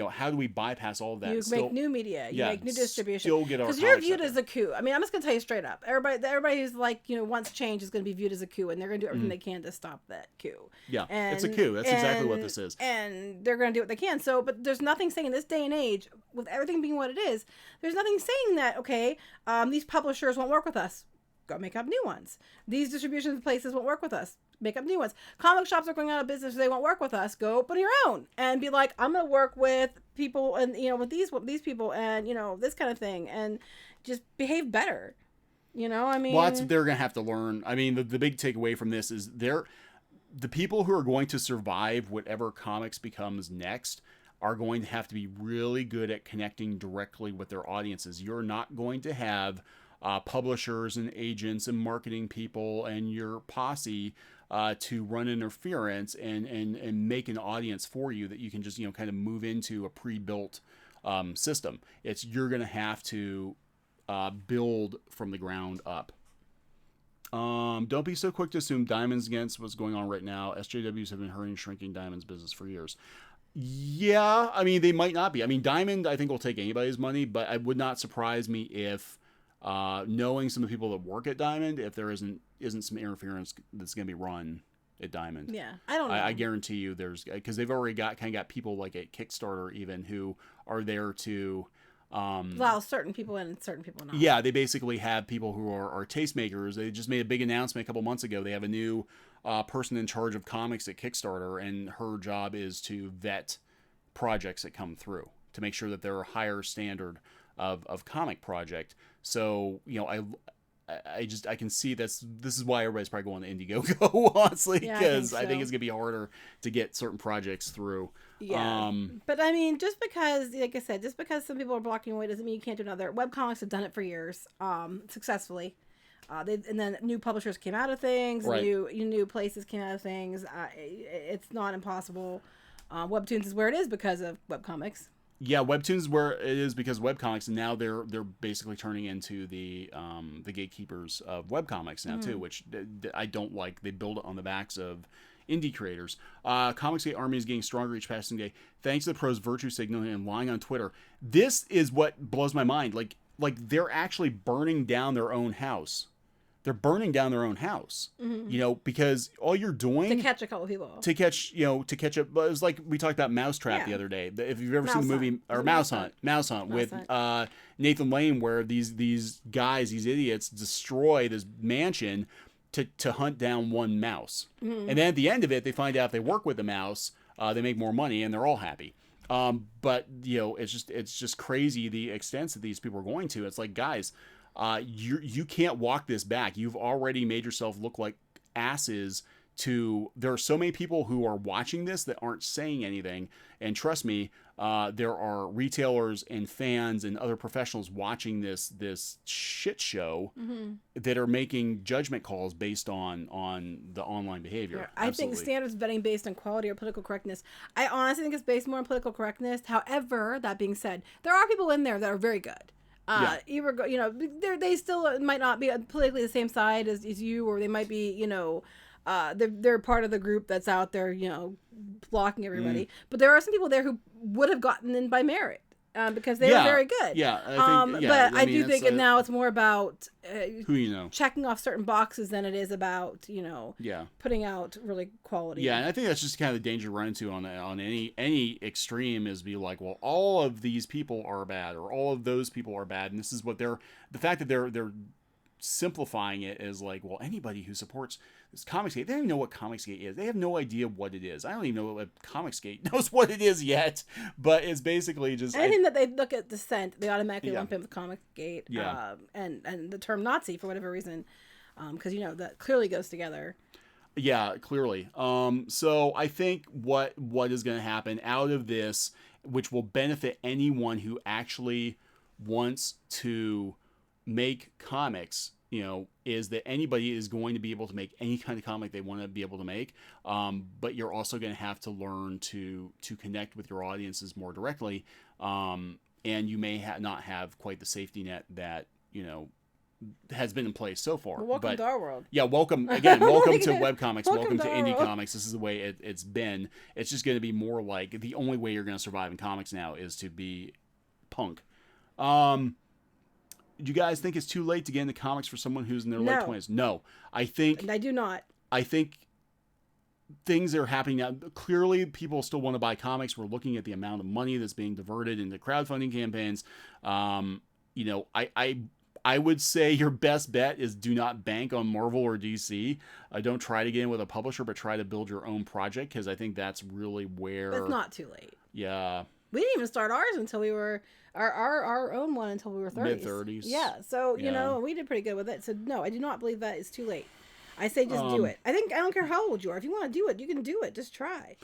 how do we bypass all of that? You make new media, you make new distribution. Still get our because you're comics viewed out as a coup. I mean, I'm just gonna tell you straight up. Everybody who's like, wants change is gonna be viewed as a coup, and they're gonna do everything they can to stop that coup. Yeah, it's a coup. That's exactly what this is. And they're gonna do what they can. So, but there's nothing saying in this day and age, with everything being what it is, there's nothing saying that these publishers won't work with us. Go make up new ones. These distribution places won't work with us. Make up new ones. Comic shops are going out of business. They won't work with us. Go open your own and be like, I'm going to work with people and, with these people and, this kind of thing, and just behave better. I mean, well, that's what they're going to have to learn. I mean, the big takeaway from this is the people who are going to survive whatever comics becomes next are going to have to be really good at connecting directly with their audiences. You're not going to have publishers and agents and marketing people and your posse to run interference and make an audience for you that you can just kind of move into a pre-built system. You're going to have to build from the ground up. Don't be so quick to assume Diamond's against what's going on right now. SJWs have been hurting shrinking Diamond's business for years. Yeah, I mean, they might not be. I mean, Diamond, I think, will take anybody's money, but it would not surprise me if knowing some of the people that work at Diamond, if there isn't some interference that's going to be run at Diamond. Yeah, I don't know. I guarantee you there's, because they've already got people like at Kickstarter even who are there to allow certain people in and certain people not. Yeah, they basically have people who are tastemakers. They just made a big announcement a couple months ago. They have a new person in charge of comics at Kickstarter, and her job is to vet projects that come through to make sure that they're a higher standard of comic project. So, I can see this is why everybody's probably going to Indiegogo, honestly, because I think it's going to be harder to get certain projects through. Yeah. But I mean, just because, like I said, just because some people are blocking away doesn't mean you can't do another. Webcomics have done it for years, successfully. And then new publishers came out of things, right. new places came out of things. It's not impossible. Webtoons is where it is because of webcomics. Yeah, Webtoons is where it is because of webcomics, and now they're basically turning into the gatekeepers of webcomics now too, which I don't like. They build it on the backs of indie creators. Comicsgate Army is getting stronger each passing day, thanks to the pros virtue signaling and lying on Twitter. This is what blows my mind. Like they're actually burning down their own house. They're burning down their own house, because all you're doing to catch a couple people to catch up. It was like we talked about Mousetrap the other day. If you've ever seen the movie or Mouse Hunt with Nathan Lane, where these guys, these idiots, destroy this mansion to hunt down one mouse, and then at the end of it, they find out if they work with the mouse, they make more money and they're all happy. But it's just crazy the extents that these people are going to. It's like, guys. You can't walk this back. You've already made yourself look like asses there are so many people who are watching this that aren't saying anything. And trust me, there are retailers and fans and other professionals watching this shit show that are making judgment calls based on the online behavior. Yeah, I think standards vetting based on quality or political correctness. I honestly think it's based more on political correctness. However, that being said, there are people in there that are very good. They still might not be politically the same side as you, or they might be, they're part of the group that's out there, blocking everybody. But there are some people there who would have gotten in by merit because they were very good. Yeah, I think, but I do think now it's more about who checking off certain boxes than it is about putting out really quality. Yeah, and I think that's just kind of the danger you run into on any extreme is be like, well, all of these people are bad or all of those people are bad, and this is what the fact that they're simplifying it is like, well, anybody who supports this Comicsgate, they don't even know what Comicsgate is. They have no idea what it is. I don't even know what Comicsgate knows what it is yet, but it's basically just anything that they look at dissent, they automatically lump in with Comicsgate, and the term Nazi for whatever reason, because that clearly goes together. Yeah, clearly. So I think what is going to happen out of this, which will benefit anyone who actually wants to make comics, is that anybody is going to be able to make any kind of comic they want to be able to make. But you're also going to have to learn to connect with your audiences more directly. And you may not have quite the safety net that, has been in place so far. Well, welcome to our world. Yeah, welcome to webcomics, welcome to our indie world. comics. This is the way it's been. It's just going to be more like the only way you're going to survive in comics now is to be punk. Do you guys think it's too late to get into comics for someone who's in their late 20s? No. I do not. I think things are happening now. Clearly, people still want to buy comics. We're looking at the amount of money that's being diverted into crowdfunding campaigns. You know, I would say your best bet is do not bank on Marvel or DC. Don't try to get in with a publisher, but try to build your own project, because I think that's really where... But it's not too late. Yeah. We didn't even start ours until we were... Our own one until we were 30s. Mid-30s. Yeah, so, you know, we did pretty good with it. So, no, I do not believe that is too late. I say just do it. I don't care how old you are. If you want to do it, you can do it. Just try.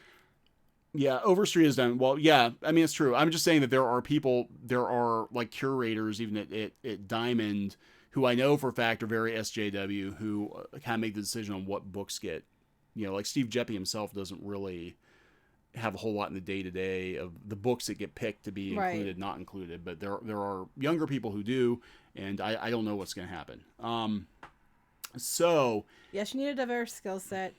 Yeah, Overstreet is done. Well, yeah, I mean, it's true. I'm just saying that there are like curators, even at Diamond, who I know for a fact are very SJW, who kind of make the decision on what books get, you know, like Steve Jeppy himself doesn't really have a whole lot in the day-to-day of the books that get picked to be included, not included, but there are younger people who do, and I don't know what's going to happen. So yes, you need a diverse skill set.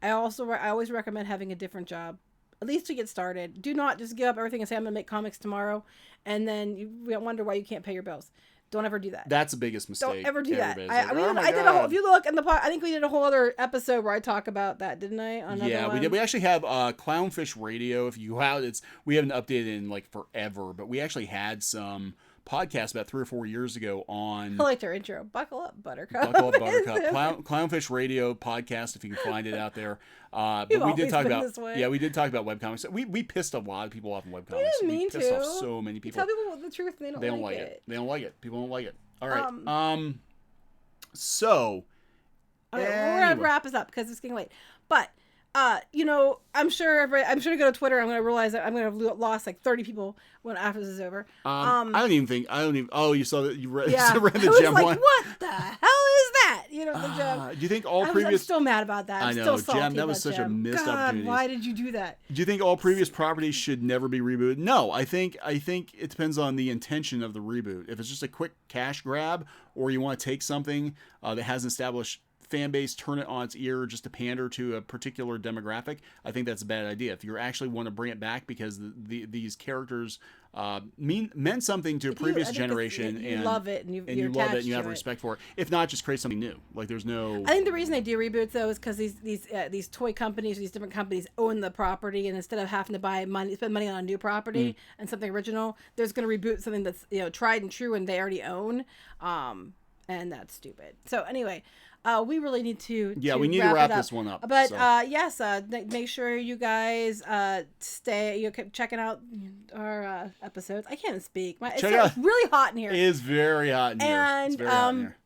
I always recommend having a different job, at least to get started. Do not just give up everything and say I'm going to make comics tomorrow, and then you wonder why you can't pay your bills. Don't ever do that. That's the biggest mistake. Don't ever do that. I did a whole. If you look in the I think we did a whole other episode where I talk about that, didn't I? Yeah, we did. We actually have Clownfish Radio. If you go out, we haven't updated in like forever, but we actually had some podcast about 3 or 4 years ago on... I liked our intro. Buckle up, Buttercup. Buckle up, Buttercup. Clownfish Radio podcast, if you can find it out there. But we did talk about... Yeah, we did talk about webcomics. We pissed a lot of people off in webcomics. We didn't mean to. Pissed off so many people. You tell people the truth and they don't like it. They don't like it. People don't like it. All right. So... Okay, we're going to wrap this up because it's getting late. But... you know, I'm sure to go to Twitter, I'm going to realize that I'm going to have lost like 30 people when after this is over. I don't even, oh, you saw that, you read, yeah. read the I was gem like, one? What the hell is that? You know, the gem. Do you think all previous... I'm still mad about that. I I'm know, still salty Gem, that was such a missed opportunity. Why did you do that? Do you think all previous properties should never be rebooted? No, I think it depends on the intention of the reboot. If it's just a quick cash grab, or you want to take something that has an established fan base, turn it on its ear just to pander to a particular demographic, I think that's a bad idea. If you actually want to bring it back because these characters meant something to a previous generation, you love it and you love it and you have respect for it. If not, just create something new. Like there's no... I think the reason they do reboots though is because these toy companies, these different companies own the property, and instead of having to spend money on a new property and something original, there's going to reboot something that's, you know, tried and true and they already own, and that's stupid. So anyway. We really need to we need to wrap this one up. But yes, make sure you guys keep checking out our episodes. I can't even speak. It's really hot in here. It is very hot in here. And it's very hot in here.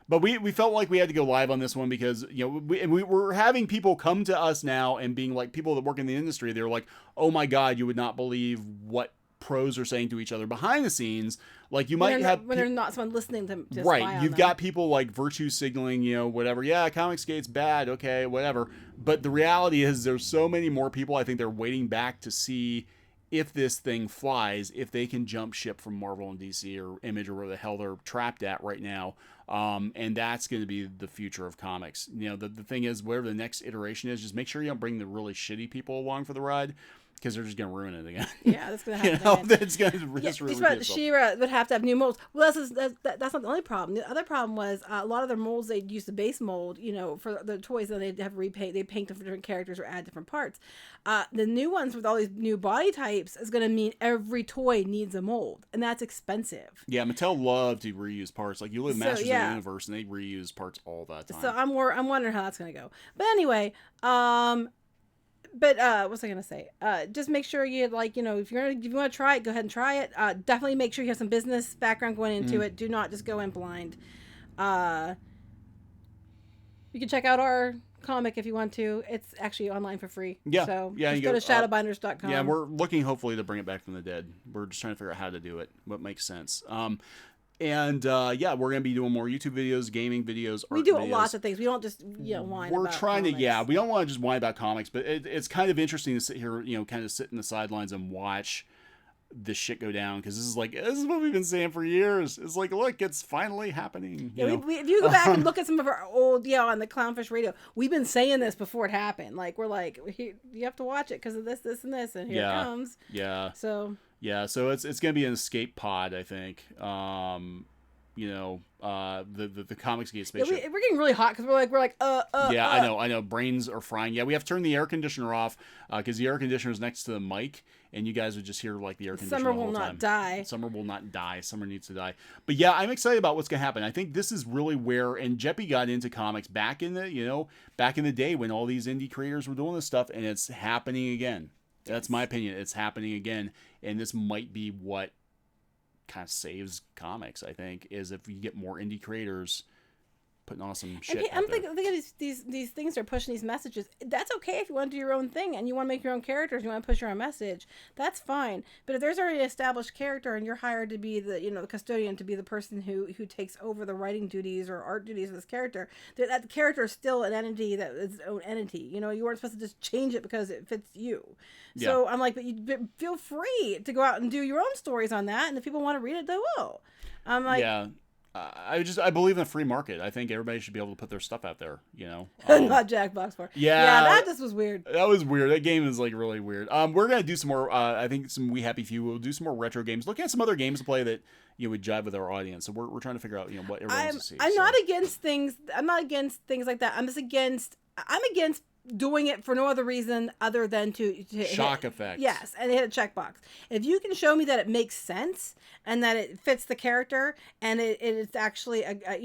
But we felt like we had to go live on this one because, you know, we were having people come to us now and being like, people that work in the industry, they're like, oh my God, you would not believe what pros are saying to each other behind the scenes. Like you might have when there's not someone listening to right. You've got people like virtue signaling, you know, whatever. Yeah, Comicsgate's bad. Okay, whatever. But the reality is, there's so many more people. I think they're waiting back to see if this thing flies, if they can jump ship from Marvel and DC or Image or where the hell they're trapped at right now. And that's going to be the future of comics. You know, the thing is, whatever the next iteration is, just make sure you don't bring the really shitty people along for the ride, because they're just going to ruin it again. Yeah, that's going to happen. You know, that's going to just ruin it. She-Ra would have to have new molds. Well, that's not the only problem. The other problem was a lot of their molds, they'd use the base mold, you know, for the toys, and they'd have repaint. They paint them for different characters or add different parts. The new ones with all these new body types is going to mean every toy needs a mold, and that's expensive. Yeah, Mattel loved to reuse parts. Like you look at Masters of the Universe, and they reuse parts all that time. So I'm wondering how that's going to go. But anyway, But what was I gonna say? Just make sure you if you want to try it, go ahead and try it. Definitely make sure you have some business background going into it. Do not just go in blind. You can check out our comic if you want to. It's actually online for free. Yeah. So yeah, just go to shadowbinders.com. Yeah, we're looking hopefully to bring it back from the dead. We're just trying to figure out how to do it, what makes sense. And we're going to be doing more YouTube videos, gaming videos, art We do videos. lots of things. We don't just, whine We're about trying comics. we don't want to just whine about comics, but it's kind of interesting to sit here, kind of sit in the sidelines and watch this shit go down, because this is what we've been saying for years. It's like, look, it's finally happening. Yeah, if you go back and look at some of our old, on the Clownfish Radio, we've been saying this before it happened. Like, we're like, you have to watch it because of this, this, and this, and here it comes. Yeah. So it's gonna be an escape pod, I think. The Comics Gate spaceship. We're getting really hot because we're like. I know. Brains are frying. Yeah, we have to turn the air conditioner off because the air conditioner is next to the mic, and you guys would just hear like the air conditioner Summer the whole will time. not die. Summer will not die. Summer needs to die. But yeah, I'm excited about what's gonna happen. I think this is really where, and Jeppy got into comics back in the day when all these indie creators were doing this stuff, and it's happening again. That's my opinion. It's happening again, and this might be what kind of saves comics, I think, is if you get more indie creators putting on some shit. I'm thinking these things are pushing these messages. That's okay if you want to do your own thing and you want to make your own characters, you want to push your own message. That's fine. But if there's already an established character and you're hired to be the custodian, to be the person who takes over the writing duties or art duties of this character, that character is still an entity that is its own entity. You weren't supposed to just change it because it fits you. So I'm like, but feel free to go out and do your own stories on that, and if people want to read it, they will. I'm like, I believe in the free market. I think everybody should be able to put their stuff out there. Not Jack Boxford. Yeah, that just was weird. That was weird. That game is like really weird. We're gonna do some more. I think some We Happy Few. We'll do some more retro games. Looking at some other games to play that would jive with our audience. So we're trying to figure out what everyone wants to see. I'm not against things. I'm not against things like that. I'm against doing it for no other reason other than to shock effect. Yes, and hit a checkbox. If you can show me that it makes sense and that it fits the character and it is actually a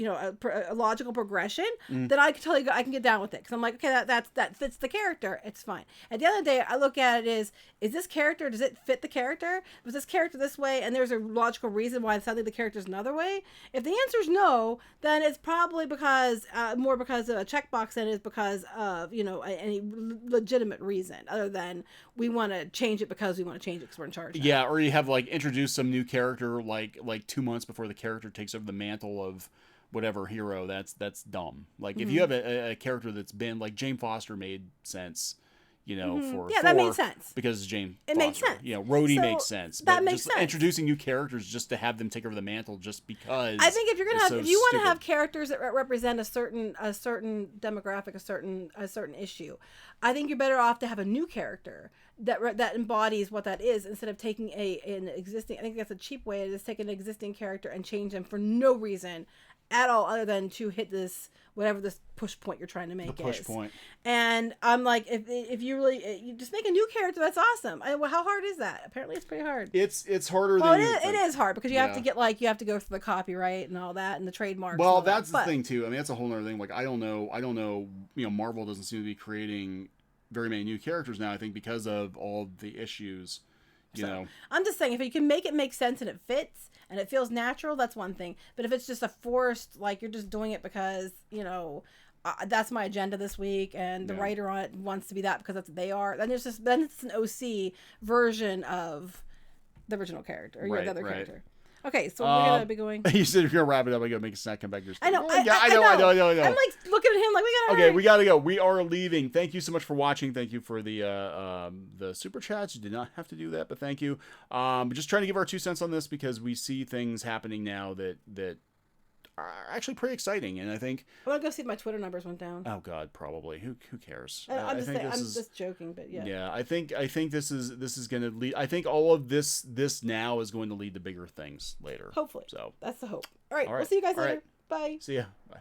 logical progression, then I can tell you I can get down with it, because I'm like, okay, that fits the character. It's fine. At the end of the day, I look at it is this character, does it fit the character? Was this character this way and there's a logical reason why suddenly the character's another way? If the answer is no, then it's probably more because of a checkbox than it is because of any legitimate reason other than we want to change it because we want to change it because we're in charge. Yeah, or you have introduced some new character like 2 months before the character takes over the mantle of whatever hero. That's dumb. If you have a character that's been like Jane Foster made sense. For that made sense because Jane. It made sense. Rhodey makes sense. That but makes sense. Introducing new characters just to have them take over the mantle just because. I think if you're gonna if you want to have characters that represent a certain demographic, a certain issue, I think you're better off to have a new character that embodies what that is, instead of taking an existing. I think that's a cheap way to just take an existing character and change them for no reason at all other than to hit this whatever this push point you're trying to make push point. And I'm like, if you really you just make a new character, that's awesome. How hard is that? Apparently it's pretty hard. It's harder than it is hard because you have to get you have to go through the copyright and all that and the trademarks. Well, that's the thing too. I mean, that's a whole other thing. I don't know. Marvel doesn't seem to be creating very many new characters now, I think, because of all the issues. I'm just saying, if you can make it make sense and it fits and it feels natural, that's one thing. But if it's just a forced, you're just doing it because that's my agenda this week and the writer on it wants to be that because that's what they are, then it's an OC version of the original character or the other character. Okay, so we're gonna be going. You said if you're gonna wrap it up, I gotta make a snack. Come back. I know. I know. I'm looking at him we gotta. Okay, we gotta go. We are leaving. Thank you so much for watching. Thank you for the super chats. You did not have to do that, but thank you. Just trying to give our 2 cents on this because we see things happening now that are actually pretty exciting, and I think I'm gonna go see if my Twitter numbers went down. Oh God, probably. Who cares? I'm just joking, but yeah. Yeah, I think this is gonna lead. I think all of this now is going to lead to bigger things later. Hopefully, so that's the hope. All right. We'll see you guys later. Bye. See ya. Bye.